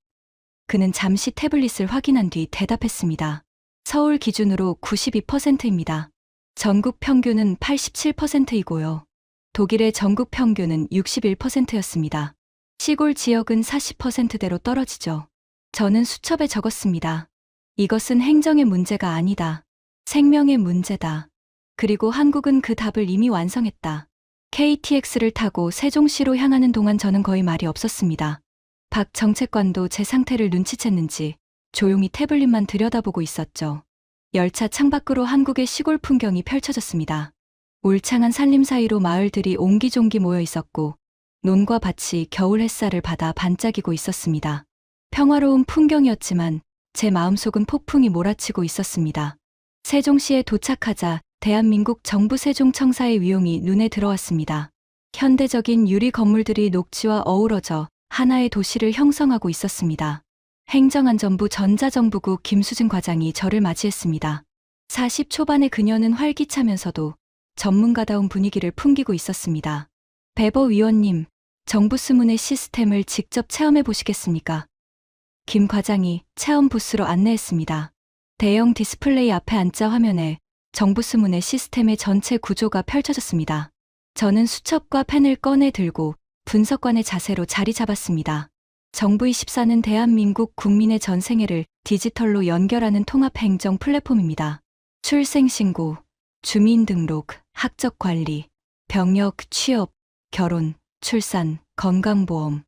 그는 잠시 태블릿을 확인한 뒤 대답했습니다. 서울 기준으로 92%입니다. 전국 평균은 87%이고요. 독일의 전국 평균은 61%였습니다. 시골 지역은 40%대로 떨어지죠. 저는 수첩에 적었습니다. 이것은 행정의 문제가 아니다. 생명의 문제다. 그리고 한국은 그 답을 이미 완성했다. KTX를 타고 세종시로 향하는 동안 저는 거의 말이 없었습니다. 박 정책관도 제 상태를 눈치챘는지 조용히 태블릿만 들여다보고 있었죠. 열차 창밖으로 한국의 시골 풍경이 펼쳐졌습니다. 울창한 산림 사이로 마을들이 옹기종기 모여 있었고 논과 밭이 겨울 햇살을 받아 반짝이고 있었습니다. 평화로운 풍경이었지만 제 마음속은 폭풍이 몰아치고 있었습니다. 세종시에 도착하자 대한민국 정부 세종청사의 위용이 눈에 들어왔습니다. 현대적인 유리 건물들이 녹지와 어우러져 하나의 도시를 형성하고 있었습니다. 행정안전부 전자정부국 김수진 과장이 저를 맞이했습니다. 40 초반의 그녀는 활기차면서도 전문가다운 분위기를 풍기고 있었습니다. 배버 위원님, 정부 수문의 시스템을 직접 체험해 보시겠습니까? 김 과장이 체험 부스로 안내했습니다. 대형 디스플레이 앞에 앉자 화면에 정부 수문의 시스템의 전체 구조가 펼쳐졌습니다. 저는 수첩과 펜을 꺼내 들고 분석관의 자세로 자리 잡았습니다. 정부24는 대한민국 국민의 전 생애를 디지털로 연결하는 통합 행정 플랫폼입니다. 출생신고, 주민등록, 학적관리, 병역, 취업, 결혼, 출산, 건강보험,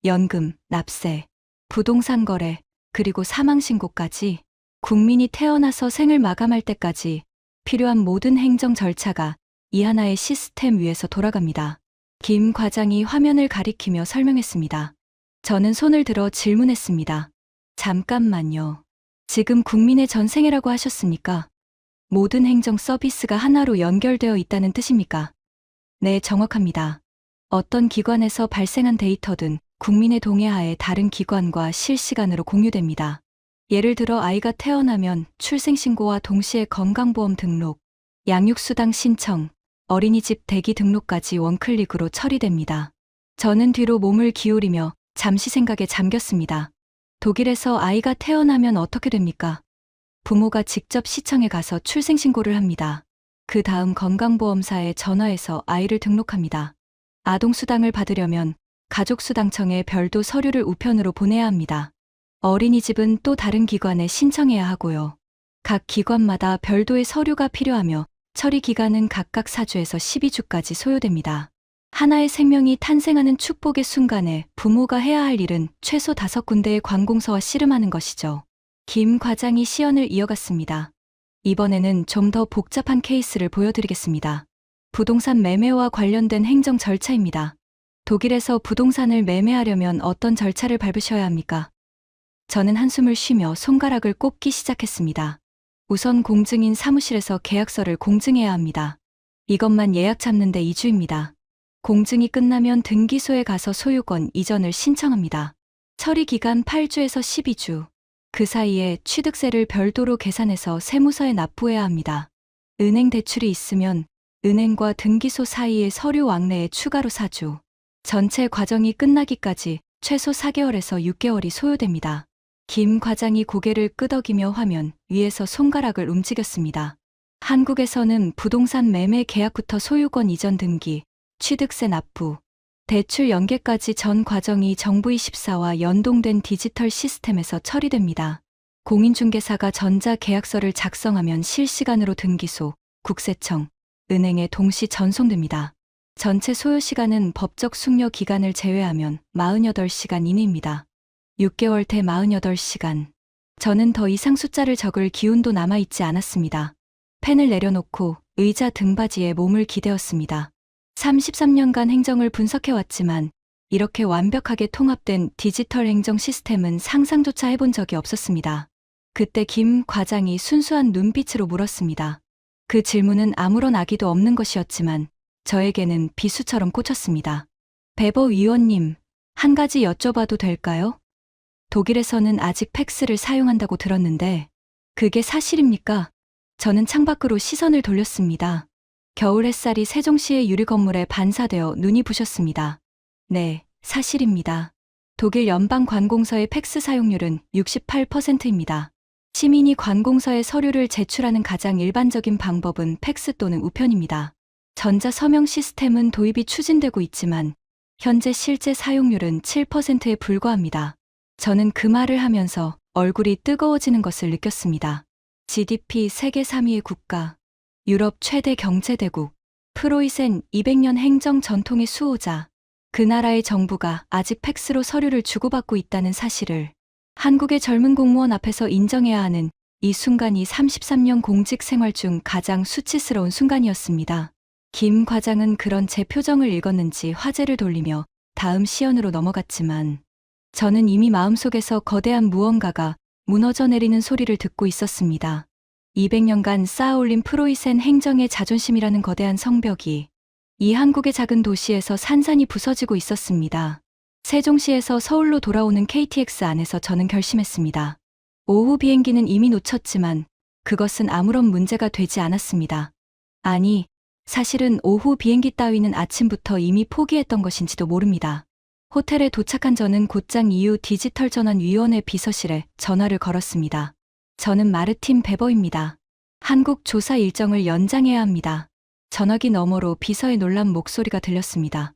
연금, 납세, 부동산 거래, 그리고 사망신고까지 국민이 태어나서 생을 마감할 때까지 필요한 모든 행정 절차가 이 하나의 시스템 위에서 돌아갑니다. 김 과장이 화면을 가리키며 설명했습니다. 저는 손을 들어 질문했습니다. 잠깐만요. 지금 국민의 전생애라고 하셨습니까? 모든 행정 서비스가 하나로 연결되어 있다는 뜻입니까? 네, 정확합니다. 어떤 기관에서 발생한 데이터든 국민의 동의하에 다른 기관과 실시간으로 공유됩니다. 예를 들어 아이가 태어나면 출생신고와 동시에 건강보험 등록, 양육수당 신청, 어린이집 대기 등록까지 원클릭으로 처리됩니다. 저는 뒤로 몸을 기울이며 잠시 생각에 잠겼습니다. 독일에서 아이가 태어나면 어떻게 됩니까? 부모가 직접 시청에 가서 출생신고를 합니다. 그 다음 건강보험사에 전화해서 아이를 등록합니다. 아동수당을 받으려면 가족수당청에 별도 서류를 우편으로 보내야 합니다. 어린이집은 또 다른 기관에 신청해야 하고요. 각 기관마다 별도의 서류가 필요하며 처리 기간은 각각 4주에서 12주까지 소요됩니다. 하나의 생명이 탄생하는 축복의 순간에 부모가 해야 할 일은 최소 5군데의 관공서와 씨름하는 것이죠. 김 과장이 시연을 이어갔습니다. 이번에는 좀 더 복잡한 케이스를 보여드리겠습니다. 부동산 매매와 관련된 행정 절차입니다. 독일에서 부동산을 매매하려면 어떤 절차를 밟으셔야 합니까? 저는 한숨을 쉬며 손가락을 꼽기 시작했습니다. 우선 공증인 사무실에서 계약서를 공증해야 합니다. 이것만 예약 잡는데 2주입니다. 공증이 끝나면 등기소에 가서 소유권 이전을 신청합니다. 처리 기간 8주에서 12주. 그 사이에 취득세를 별도로 계산해서 세무서에 납부해야 합니다. 은행 대출이 있으면 은행과 등기소 사이의 서류 왕래에 추가로 4주. 전체 과정이 끝나기까지 최소 4개월에서 6개월이 소요됩니다. 김 과장이 고개를 끄덕이며 화면 위에서 손가락을 움직였습니다. 한국에서는 부동산 매매 계약부터 소유권 이전 등기, 취득세 납부, 대출 연계까지 전 과정이 정부24와 연동된 디지털 시스템에서 처리됩니다. 공인중개사가 전자계약서를 작성하면 실시간으로 등기소, 국세청, 은행에 동시 전송됩니다. 전체 소요시간은 법적 숙려 기간을 제외하면 48시간 이내입니다. 6개월 대 48시간. 저는 더 이상 숫자를 적을 기운도 남아있지 않았습니다. 펜을 내려놓고 의자 등받이에 몸을 기대었습니다. 33년간 행정을 분석해왔지만 이렇게 완벽하게 통합된 디지털 행정 시스템은 상상조차 해본 적이 없었습니다. 그때 김 과장이 순수한 눈빛으로 물었습니다. 그 질문은 아무런 악의도 없는 것이었지만 저에게는 비수처럼 꽂혔습니다. 배버 위원님, 한 가지 여쭤봐도 될까요? 독일에서는 아직 팩스를 사용한다고 들었는데 그게 사실입니까? 저는 창밖으로 시선을 돌렸습니다. 겨울 햇살이 세종시의 유리 건물에 반사되어 눈이 부셨습니다. 네, 사실입니다. 독일 연방 관공서의 팩스 사용률은 68%입니다. 시민이 관공서에 서류를 제출하는 가장 일반적인 방법은 팩스 또는 우편입니다. 전자서명 시스템은 도입이 추진되고 있지만 현재 실제 사용률은 7%에 불과합니다. 저는 그 말을 하면서 얼굴이 뜨거워지는 것을 느꼈습니다. GDP 세계 3위의 국가, 유럽 최대 경제대국, 프로이센 200년 행정 전통의 수호자, 그 나라의 정부가 아직 팩스로 서류를 주고받고 있다는 사실을 한국의 젊은 공무원 앞에서 인정해야 하는 이 순간이 33년 공직 생활 중 가장 수치스러운 순간이었습니다. 김 과장은 그런 제 표정을 읽었는지 화제를 돌리며 다음 시연으로 넘어갔지만 저는 이미 마음속에서 거대한 무언가가 무너져 내리는 소리를 듣고 있었습니다. 200년간 쌓아올린 프로이센 행정의 자존심이라는 거대한 성벽이 이 한국의 작은 도시에서 산산이 부서지고 있었습니다. 세종시에서 서울로 돌아오는 KTX 안에서 저는 결심했습니다. 오후 비행기는 이미 놓쳤지만 그것은 아무런 문제가 되지 않았습니다. 아니, 사실은 오후 비행기 따위는 아침부터 이미 포기했던 것인지도 모릅니다. 호텔에 도착한 저는 곧장 EU 디지털전환위원회 비서실에 전화를 걸었습니다. 저는 마르틴 베버입니다. 한국 조사 일정을 연장해야 합니다. 전화기 너머로 비서의 놀란 목소리가 들렸습니다.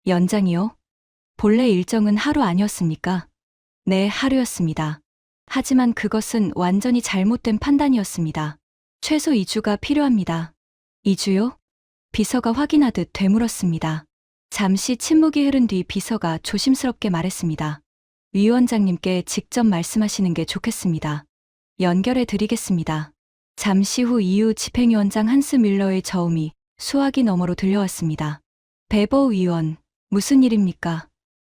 연장이요? 본래 일정은 하루 아니었습니까? 네, 하루였습니다. 하지만 그것은 완전히 잘못된 판단이었습니다. 최소 2주가 필요합니다. 2주요? 비서가 확인하듯 되물었습니다. 잠시 침묵이 흐른 뒤 비서가 조심스럽게 말했습니다. 위원장님께 직접 말씀하시는 게 좋겠습니다. 연결해 드리겠습니다. 잠시 후 EU 집행위원장 한스 뮬러의 저음이 수화기 너머로 들려왔습니다. 베버 위원, 무슨 일입니까?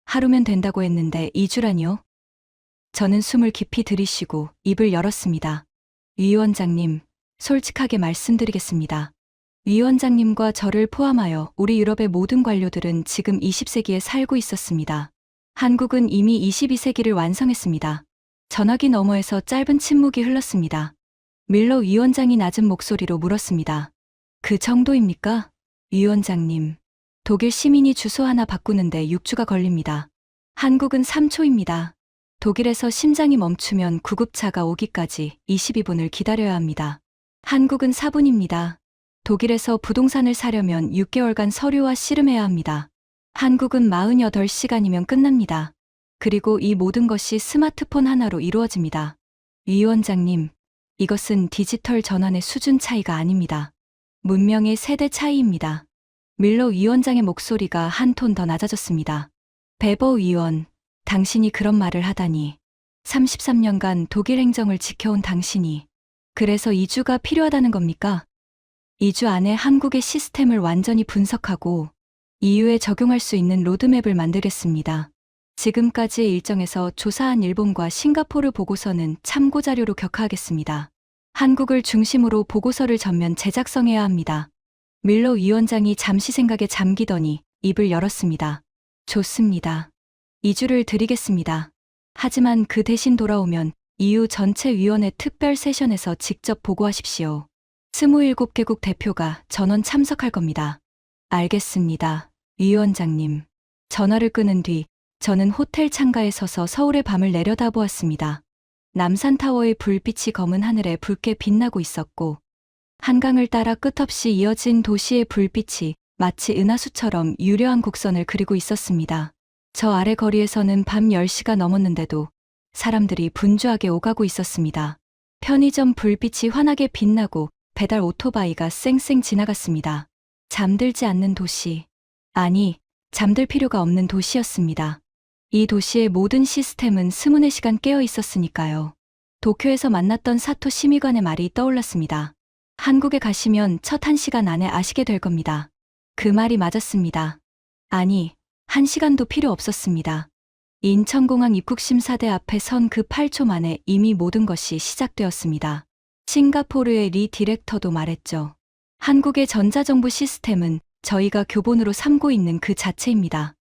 하루면 된다고 했는데 2주라니요? 저는 숨을 깊이 들이쉬고 입을 열었습니다. 위원장님, 솔직하게 말씀드리겠습니다. 위원장님과 저를 포함하여 우리 유럽의 모든 관료들은 지금 20세기에 살고 있었습니다. 한국은 이미 22세기를 완성했습니다. 전화기 너머에서 짧은 침묵이 흘렀습니다. 밀러 위원장이 낮은 목소리로 물었습니다. 그 정도입니까? 위원장님, 독일 시민이 주소 하나 바꾸는데 6주가 걸립니다. 한국은 3초입니다. 독일에서 심장이 멈추면 구급차가 오기까지 22분을 기다려야 합니다. 한국은 4분입니다. 독일에서 부동산을 사려면 6개월간 서류와 씨름해야 합니다. 한국은 48시간이면 끝납니다. 그리고 이 모든 것이 스마트폰 하나로 이루어집니다. 위원장님, 이것은 디지털 전환의 수준 차이가 아닙니다. 문명의 세대 차이입니다. 밀러 위원장의 목소리가 한 톤 더 낮아졌습니다. 베버 위원, 당신이 그런 말을 하다니. 33년간 독일 행정을 지켜온 당신이 그래서 2주가 필요하다는 겁니까? 2주 안에 한국의 시스템을 완전히 분석하고 EU에 적용할 수 있는 로드맵을 만들겠습니다. 지금까지의 일정에서 조사한 일본과 싱가포르 보고서는 참고자료로 격하하겠습니다. 한국을 중심으로 보고서를 전면 제작성해야 합니다. 밀러 위원장이 잠시 생각에 잠기더니 입을 열었습니다. 좋습니다. 2주를 드리겠습니다. 하지만 그 대신 돌아오면 EU 전체 위원회 특별 세션에서 직접 보고하십시오. 27개국 대표가 전원 참석할 겁니다. 알겠습니다. 위원장님. 전화를 끊은 뒤 저는 호텔 창가에 서서 서울의 밤을 내려다보았습니다. 남산타워의 불빛이 검은 하늘에 붉게 빛나고 있었고 한강을 따라 끝없이 이어진 도시의 불빛이 마치 은하수처럼 유려한 곡선을 그리고 있었습니다. 저 아래 거리에서는 밤 10시가 넘었는데도 사람들이 분주하게 오가고 있었습니다. 편의점 불빛이 환하게 빛나고 배달 오토바이가 쌩쌩 지나갔습니다. 잠들지 않는 도시. 아니, 잠들 필요가 없는 도시였습니다. 이 도시의 모든 시스템은 24시간 깨어 있었으니까요. 도쿄에서 만났던 사토 심의관의 말이 떠올랐습니다. 한국에 가시면 첫 1시간 안에 아시게 될 겁니다. 그 말이 맞았습니다. 아니, 1시간도 필요 없었습니다. 인천공항 입국심사대 앞에 선 그 8초 만에 이미 모든 것이 시작되었습니다. 싱가포르의 리 디렉터도 말했죠. 한국의 전자정부 시스템은 저희가 교본으로 삼고 있는 그 자체입니다.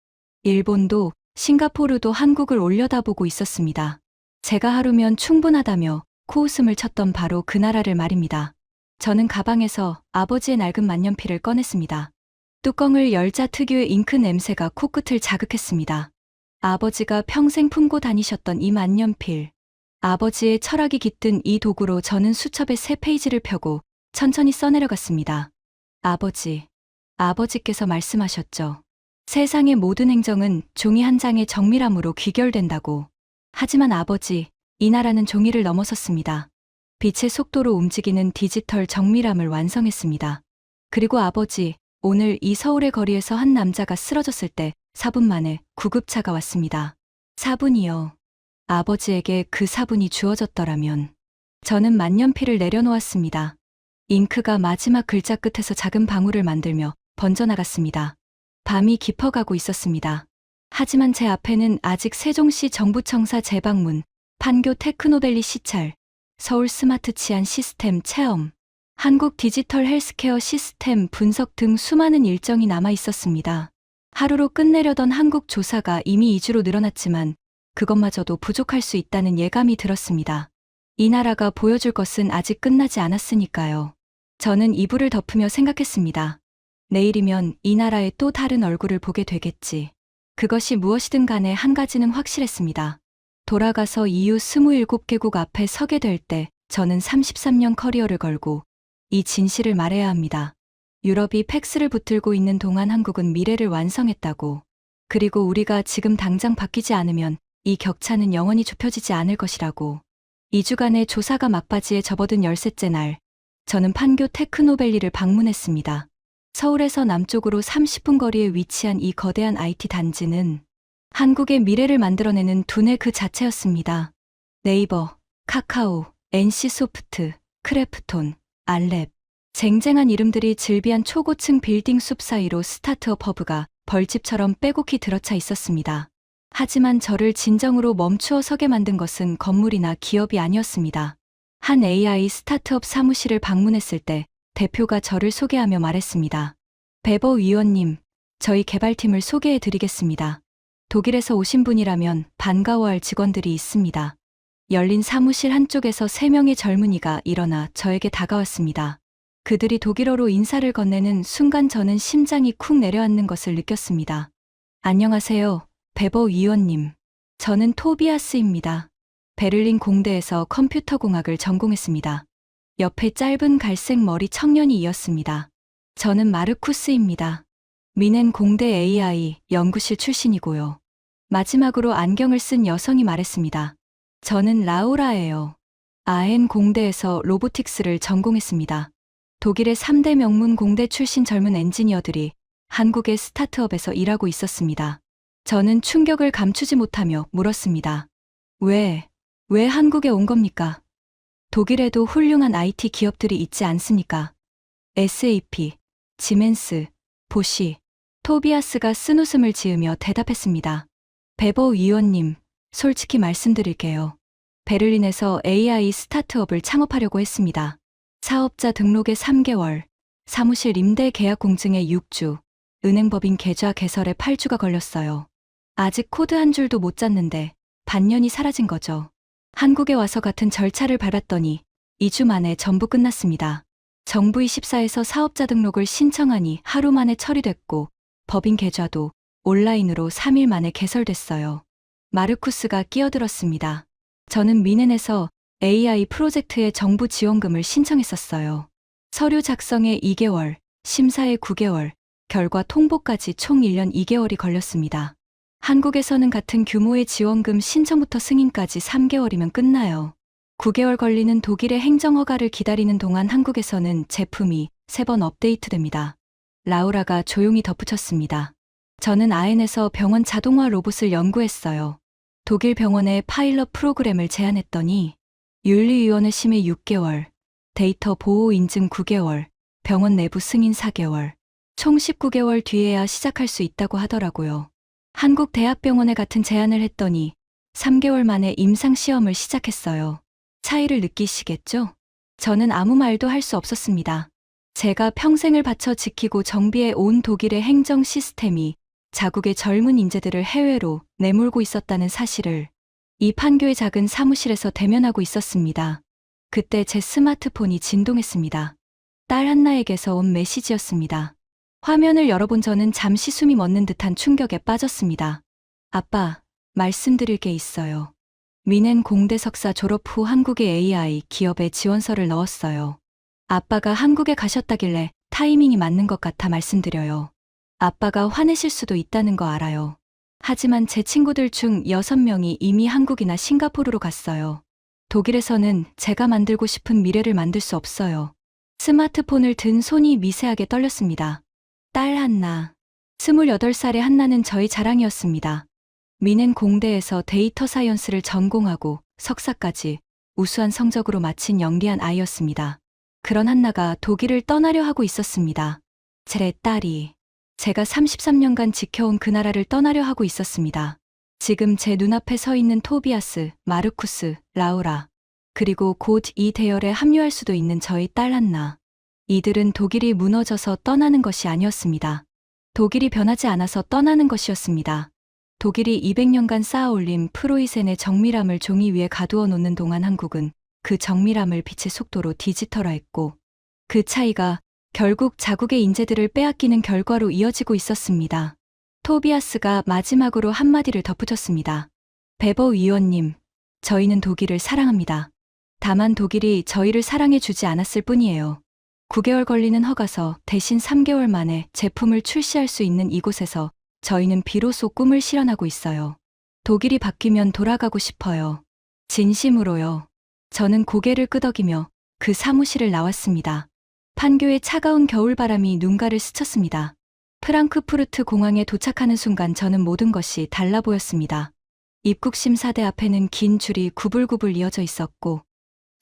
일본도 싱가포르도 한국을 올려다보고 있었습니다. 제가 하루면 충분하다며 코웃음을 쳤던 바로 그 나라를 말입니다. 저는 가방에서 아버지의 낡은 만년필을 꺼냈습니다. 뚜껑을 열자 특유의 잉크 냄새가 코끝을 자극했습니다. 아버지가 평생 품고 다니셨던 이 만년필. 아버지의 철학이 깃든 이 도구로 저는 수첩의 3페이지를 펴고 천천히 써내려갔습니다. 아버지께서 말씀하셨죠. 세상의 모든 행정은 종이 한 장의 정밀함으로 귀결된다고. 하지만 아버지, 이 나라는 종이를 넘어섰습니다. 빛의 속도로 움직이는 디지털 정밀함을 완성했습니다. 그리고 아버지, 오늘 이 서울의 거리에서 한 남자가 쓰러졌을 때 4분 만에 구급차가 왔습니다. 4분이요. 아버지에게 그 4분이 주어졌더라면. 저는 만년필을 내려놓았습니다. 잉크가 마지막 글자 끝에서 작은 방울을 만들며 번져나갔습니다. 밤이 깊어가고 있었습니다. 하지만 제 앞에는 아직 세종시 정부청사 재방문, 판교 테크노밸리 시찰, 서울 스마트 치안 시스템 체험, 한국 디지털 헬스케어 시스템 분석 등 수많은 일정이 남아 있었습니다. 하루로 끝내려던 한국 조사가 이미 2주로 늘어났지만 그것마저도 부족할 수 있다는 예감이 들었습니다. 이 나라가 보여줄 것은 아직 끝나지 않았으니까요. 저는 이불을 덮으며 생각했습니다. 내일이면 이 나라의 또 다른 얼굴을 보게 되겠지. 그것이 무엇이든 간에 한 가지는 확실했습니다. 돌아가서 EU 27개국 앞에 서게 될 때 저는 33년 커리어를 걸고 이 진실을 말해야 합니다. 유럽이 팩스를 붙들고 있는 동안 한국은 미래를 완성했다고. 그리고 우리가 지금 당장 바뀌지 않으면 이 격차는 영원히 좁혀지지 않을 것이라고. 2주간의 조사가 막바지에 접어든 13째 날, 저는 판교 테크노밸리를 방문했습니다. 서울에서 남쪽으로 30분 거리에 위치한 이 거대한 IT 단지는 한국의 미래를 만들어내는 두뇌 그 자체였습니다. 네이버, 카카오, NC소프트, 크래프톤, 알랩, 쟁쟁한 이름들이 즐비한 초고층 빌딩 숲 사이로 스타트업 허브가 벌집처럼 빼곡히 들어차 있었습니다. 하지만 저를 진정으로 멈추어 서게 만든 것은 건물이나 기업이 아니었습니다. 한 AI 스타트업 사무실을 방문했을 때 대표가 저를 소개하며 말했습니다. 베버 위원님, 저희 개발팀을 소개해 드리겠습니다. 독일에서 오신 분이라면 반가워할 직원들이 있습니다. 열린 사무실 한쪽에서 3명의 젊은이가 일어나 저에게 다가왔습니다. 그들이 독일어로 인사를 건네는 순간 저는 심장이 쿵 내려앉는 것을 느꼈습니다. 안녕하세요, 베버 위원님. 저는 토비아스입니다. 베를린 공대에서 컴퓨터공학을 전공했습니다. 옆에 짧은 갈색 머리 청년이 이었습니다. 저는 마르쿠스입니다. 미넨 공대 AI 연구실 출신이고요. 마지막으로 안경을 쓴 여성이 말했습니다. 저는 라우라예요. 아헨 공대에서 로보틱스를 전공했습니다. 독일의 3대 명문 공대 출신 젊은 엔지니어들이 한국의 스타트업에서 일하고 있었습니다. 저는 충격을 감추지 못하며 물었습니다. 왜 한국에 온 겁니까? 독일에도 훌륭한 IT 기업들이 있지 않습니까? SAP, 지멘스, 보시, 토비아스가 쓴웃음을 지으며 대답했습니다. 베버 위원님, 솔직히 말씀드릴게요. 베를린에서 AI 스타트업을 창업하려고 했습니다. 사업자 등록에 3개월, 사무실 임대 계약 공증에 6주, 은행법인 계좌 개설에 8주가 걸렸어요. 아직 코드 한 줄도 못 짰는데 반년이 사라진 거죠. 한국에 와서 같은 절차를 밟았더니 2주 만에 전부 끝났습니다. 정부24에서 사업자 등록을 신청하니 하루 만에 처리됐고 법인 계좌도 온라인으로 3일 만에 개설됐어요. 마르쿠스가 끼어들었습니다. 저는 미넨에서 AI 프로젝트의 정부 지원금을 신청했었어요. 서류 작성에 2개월, 심사에 9개월, 결과 통보까지 총 1년 2개월이 걸렸습니다. 한국에서는 같은 규모의 지원금 신청부터 승인까지 3개월이면 끝나요. 9개월 걸리는 독일의 행정허가를 기다리는 동안 한국에서는 제품이 3번 업데이트됩니다. 라우라가 조용히 덧붙였습니다. 저는 아헨에서 병원 자동화 로봇을 연구했어요. 독일 병원에 파일럿 프로그램을 제안했더니 윤리위원회 심의 6개월, 데이터 보호 인증 9개월, 병원 내부 승인 4개월, 총 19개월 뒤에야 시작할 수 있다고 하더라고요. 한국 대학병원에 같은 제안을 했더니 3개월 만에 임상시험을 시작했어요. 차이를 느끼시겠죠? 저는 아무 말도 할 수 없었습니다. 제가 평생을 바쳐 지키고 정비해 온 독일의 행정 시스템이 자국의 젊은 인재들을 해외로 내몰고 있었다는 사실을 이 판교의 작은 사무실에서 대면하고 있었습니다. 그때 제 스마트폰이 진동했습니다. 딸 한나에게서 온 메시지였습니다. 화면을 열어본 저는 잠시 숨이 멎는 듯한 충격에 빠졌습니다. 아빠, 말씀드릴 게 있어요. 미넨 공대 석사 졸업 후 한국의 AI 기업에 지원서를 넣었어요. 아빠가 한국에 가셨다길래 타이밍이 맞는 것 같아 말씀드려요. 아빠가 화내실 수도 있다는 거 알아요. 하지만 제 친구들 중 6명이 이미 한국이나 싱가포르로 갔어요. 독일에서는 제가 만들고 싶은 미래를 만들 수 없어요. 스마트폰을 든 손이 미세하게 떨렸습니다. 딸 한나. 28살의 한나는 저희 자랑이었습니다. 미넨 공대에서 데이터 사이언스를 전공하고 석사까지 우수한 성적으로 마친 영리한 아이였습니다. 그런 한나가 독일을 떠나려 하고 있었습니다. 제 딸이 제가 33년간 지켜온 그 나라를 떠나려 하고 있었습니다. 지금 제 눈앞에 서 있는 토비아스, 마르쿠스, 라우라, 그리고 곧 이 대열에 합류할 수도 있는 저희 딸 한나. 이들은 독일이 무너져서 떠나는 것이 아니었습니다. 독일이 변하지 않아서 떠나는 것이었습니다. 독일이 200년간 쌓아올린 프로이센의 정밀함을 종이 위에 가두어 놓는 동안 한국은 그 정밀함을 빛의 속도로 디지털화했고, 그 차이가 결국 자국의 인재들을 빼앗기는 결과로 이어지고 있었습니다. 토비아스가 마지막으로 한마디를 덧붙였습니다. 베버 위원님, 저희는 독일을 사랑합니다. 다만 독일이 저희를 사랑해 주지 않았을 뿐이에요. 9개월 걸리는 허가서 대신 3개월 만에 제품을 출시할 수 있는 이곳에서 저희는 비로소 꿈을 실현하고 있어요. 독일이 바뀌면 돌아가고 싶어요. 진심으로요. 저는 고개를 끄덕이며 그 사무실을 나왔습니다. 판교의 차가운 겨울바람이 눈가를 스쳤습니다. 프랑크푸르트 공항에 도착하는 순간 저는 모든 것이 달라 보였습니다. 입국 심사대 앞에는 긴 줄이 구불구불 이어져 있었고,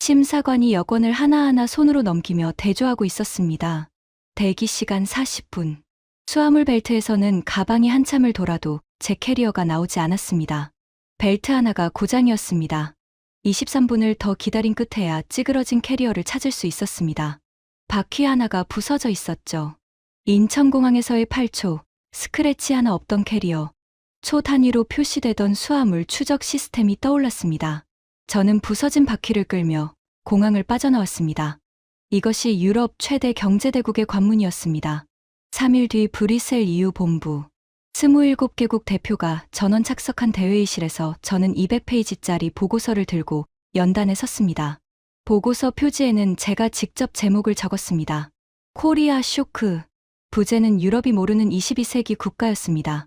심사관이 여권을 하나하나 손으로 넘기며 대조하고 있었습니다. 대기 시간 40분. 수화물 벨트에서는 가방이 한참을 돌아도 제 캐리어가 나오지 않았습니다. 벨트 하나가 고장이었습니다. 23분을 더 기다린 끝에야 찌그러진 캐리어를 찾을 수 있었습니다. 바퀴 하나가 부서져 있었죠. 인천공항에서의 8초, 스크래치 하나 없던 캐리어, 초 단위로 표시되던 수화물 추적 시스템이 떠올랐습니다. 저는 부서진 바퀴를 끌며 공항을 빠져나왔습니다. 이것이 유럽 최대 경제대국의 관문이었습니다. 3일 뒤 브뤼셀 EU 본부. 27개국 대표가 전원 착석한 대회의실에서 저는 200페이지짜리 보고서를 들고 연단에 섰습니다. 보고서 표지에는 제가 직접 제목을 적었습니다. 코리아 쇼크. 부제는 유럽이 모르는 22세기 국가였습니다.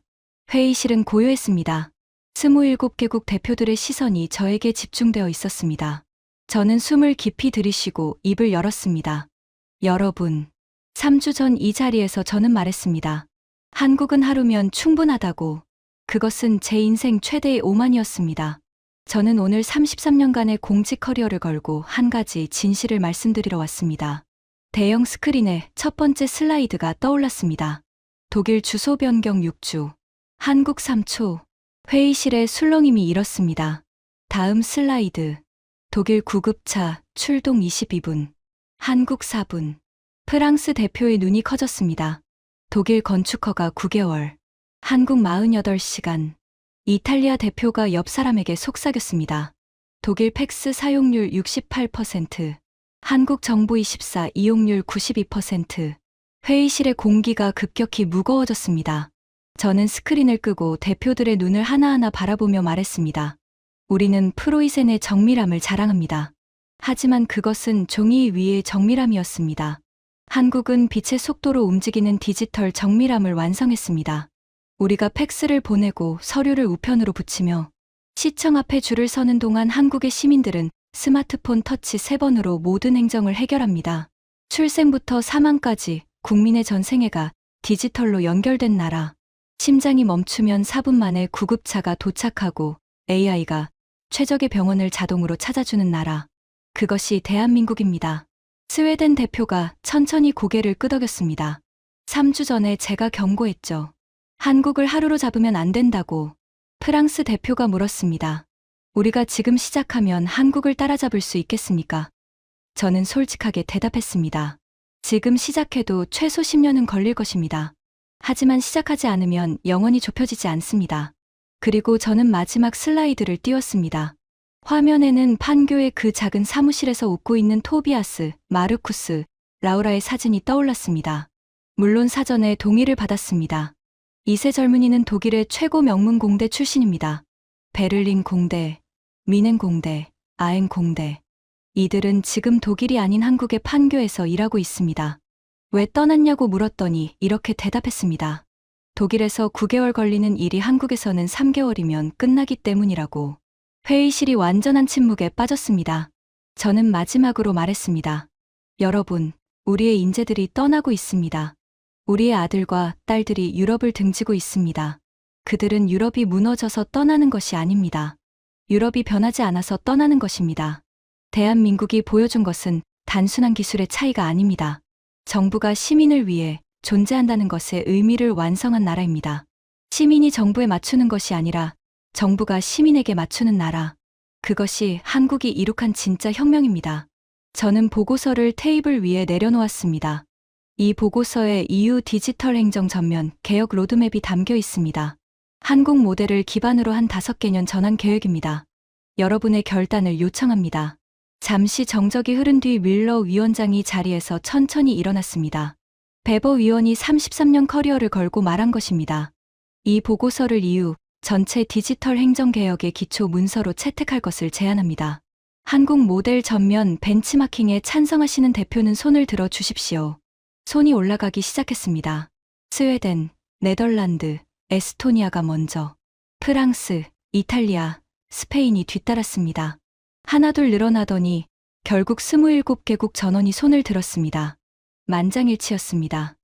회의실은 고요했습니다. 27개국 대표들의 시선이 저에게 집중되어 있었습니다. 저는 숨을 깊이 들이쉬고 입을 열었습니다. 여러분, 3주 전 이 자리에서 저는 말했습니다. 한국은 하루면 충분하다고. 그것은 제 인생 최대의 오만이었습니다. 저는 오늘 33년간의 공직 커리어를 걸고 한 가지 진실을 말씀드리러 왔습니다. 대형 스크린에 첫 번째 슬라이드가 떠올랐습니다. 독일 주소 변경 6주. 한국 3초. 회의실의 술렁임이 일었습니다. 다음 슬라이드. 독일 구급차 출동 22분. 한국 4분. 프랑스 대표의 눈이 커졌습니다. 독일 건축허가 9개월. 한국 48시간. 이탈리아 대표가 옆 사람에게 속삭였습니다. 독일 팩스 사용률 68%. 한국 정보24 이용률 92%. 회의실의 공기가 급격히 무거워졌습니다. 저는 스크린을 끄고 대표들의 눈을 하나하나 바라보며 말했습니다. 우리는 프로이센의 정밀함을 자랑합니다. 하지만 그것은 종이 위의 정밀함이었습니다. 한국은 빛의 속도로 움직이는 디지털 정밀함을 완성했습니다. 우리가 팩스를 보내고 서류를 우편으로 붙이며 시청 앞에 줄을 서는 동안 한국의 시민들은 스마트폰 터치 3번으로 모든 행정을 해결합니다. 출생부터 사망까지 국민의 전생애가 디지털로 연결된 나라. 심장이 멈추면 4분 만에 구급차가 도착하고 AI가 최적의 병원을 자동으로 찾아주는 나라. 그것이 대한민국입니다. 스웨덴 대표가 천천히 고개를 끄덕였습니다. 3주 전에 제가 경고했죠. 한국을 하루로 잡으면 안 된다고. 프랑스 대표가 물었습니다. 우리가 지금 시작하면 한국을 따라잡을 수 있겠습니까? 저는 솔직하게 대답했습니다. 지금 시작해도 최소 10년은 걸릴 것입니다. 하지만 시작하지 않으면 영원히 좁혀지지 않습니다. 그리고 저는 마지막 슬라이드를 띄웠습니다. 화면에는 판교의 그 작은 사무실에서 웃고 있는 토비아스, 마르쿠스, 라우라의 사진이 떠올랐습니다. 물론 사전에 동의를 받았습니다. 2세 젊은이는 독일의 최고 명문 공대 출신입니다. 베를린 공대, 미넨 공대, 아행 공대. 이들은 지금 독일이 아닌 한국의 판교에서 일하고 있습니다. 왜 떠났냐고 물었더니 이렇게 대답했습니다. 독일에서 9개월 걸리는 일이 한국에서는 3개월이면 끝나기 때문이라고. 회의실이 완전한 침묵에 빠졌습니다. 저는 마지막으로 말했습니다. 여러분, 우리의 인재들이 떠나고 있습니다. 우리의 아들과 딸들이 유럽을 등지고 있습니다. 그들은 유럽이 무너져서 떠나는 것이 아닙니다. 유럽이 변하지 않아서 떠나는 것입니다. 대한민국이 보여준 것은 단순한 기술의 차이가 아닙니다. 정부가 시민을 위해 존재한다는 것의 의미를 완성한 나라입니다. 시민이 정부에 맞추는 것이 아니라 정부가 시민에게 맞추는 나라. 그것이 한국이 이룩한 진짜 혁명입니다. 저는 보고서를 테이블 위에 내려놓았습니다. 이 보고서에 EU 디지털 행정 전면 개혁 로드맵이 담겨 있습니다. 한국 모델을 기반으로 한 5개년 전환 계획입니다. 여러분의 결단을 요청합니다. 잠시 정적이 흐른 뒤 밀러 위원장이 자리에서 천천히 일어났습니다. 베버 위원이 33년 커리어를 걸고 말한 것입니다. 이 보고서를 EU 전체 디지털 행정 개혁의 기초 문서로 채택할 것을 제안합니다. 한국 모델 전면 벤치마킹에 찬성하시는 대표는 손을 들어 주십시오. 손이 올라가기 시작했습니다. 스웨덴, 네덜란드, 에스토니아가 먼저, 프랑스, 이탈리아, 스페인이 뒤따랐습니다. 하나둘 늘어나더니 결국 27개국 전원이 손을 들었습니다. 만장일치였습니다.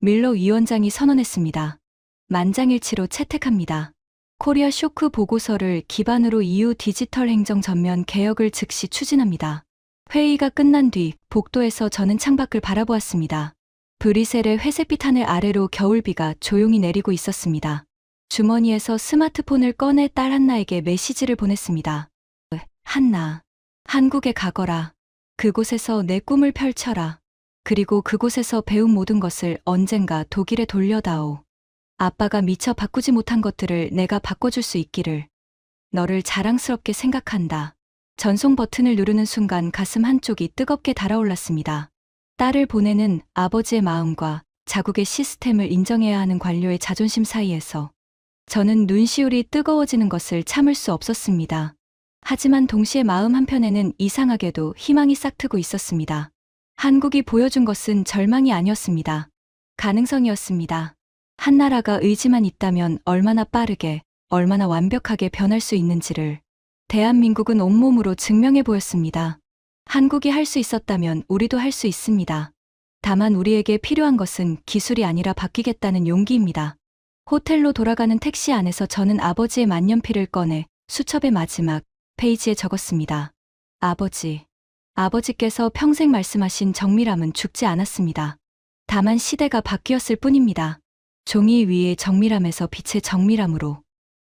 밀러 위원장이 선언했습니다. 만장일치로 채택합니다. 코리아 쇼크 보고서를 기반으로 EU 디지털 행정 전면 개혁을 즉시 추진합니다. 회의가 끝난 뒤 복도에서 저는 창밖을 바라보았습니다. 브뤼셀의 회색빛 하늘 아래로 겨울비가 조용히 내리고 있었습니다. 주머니에서 스마트폰을 꺼내 딸 한나에게 메시지를 보냈습니다. 한나, 한국에 가거라. 그곳에서 내 꿈을 펼쳐라. 그리고 그곳에서 배운 모든 것을 언젠가 독일에 돌려다오. 아빠가 미처 바꾸지 못한 것들을 내가 바꿔줄 수 있기를. 너를 자랑스럽게 생각한다. 전송 버튼을 누르는 순간 가슴 한쪽이 뜨겁게 달아올랐습니다. 딸을 보내는 아버지의 마음과 자국의 시스템을 인정해야 하는 관료의 자존심 사이에서 저는 눈시울이 뜨거워지는 것을 참을 수 없었습니다. 하지만 동시에 마음 한편에는 이상하게도 희망이 싹트고 있었습니다. 한국이 보여준 것은 절망이 아니었습니다. 가능성이었습니다. 한 나라가 의지만 있다면 얼마나 빠르게, 얼마나 완벽하게 변할 수 있는지를 대한민국은 온몸으로 증명해 보였습니다. 한국이 할 수 있었다면 우리도 할 수 있습니다. 다만 우리에게 필요한 것은 기술이 아니라 바뀌겠다는 용기입니다. 호텔로 돌아가는 택시 안에서 저는 아버지의 만년필을 꺼내 수첩의 마지막 페이지에 적었습니다. 아버지. 아버지께서 평생 말씀하신 정밀함은 죽지 않았습니다. 다만 시대가 바뀌었을 뿐입니다. 종이 위의 정밀함에서 빛의 정밀함으로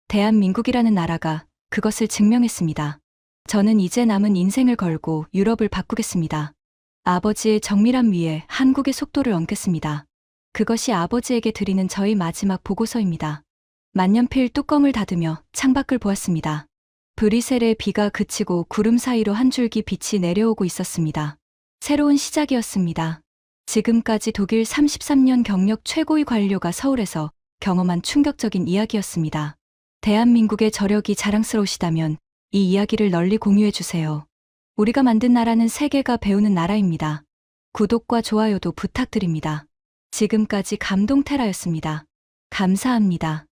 대한민국이라는 나라가 그것을 증명했습니다. 저는 이제 남은 인생을 걸고 유럽을 바꾸겠습니다. 아버지의 정밀함 위에 한국의 속도를 얹겠습니다. 그것이 아버지에게 드리는 저희 마지막 보고서입니다. 만년필 뚜껑을 닫으며 창밖을 보았습니다. 브뤼셀의 비가 그치고 구름 사이로 한 줄기 빛이 내려오고 있었습니다. 새로운 시작이었습니다. 지금까지 독일 33년 경력 최고위 관료가 서울에서 경험한 충격적인 이야기였습니다. 대한민국의 저력이 자랑스러우시다면 이 이야기를 널리 공유해주세요. 우리가 만든 나라는 세계가 배우는 나라입니다. 구독과 좋아요도 부탁드립니다. 지금까지 감동테라였습니다. 감사합니다.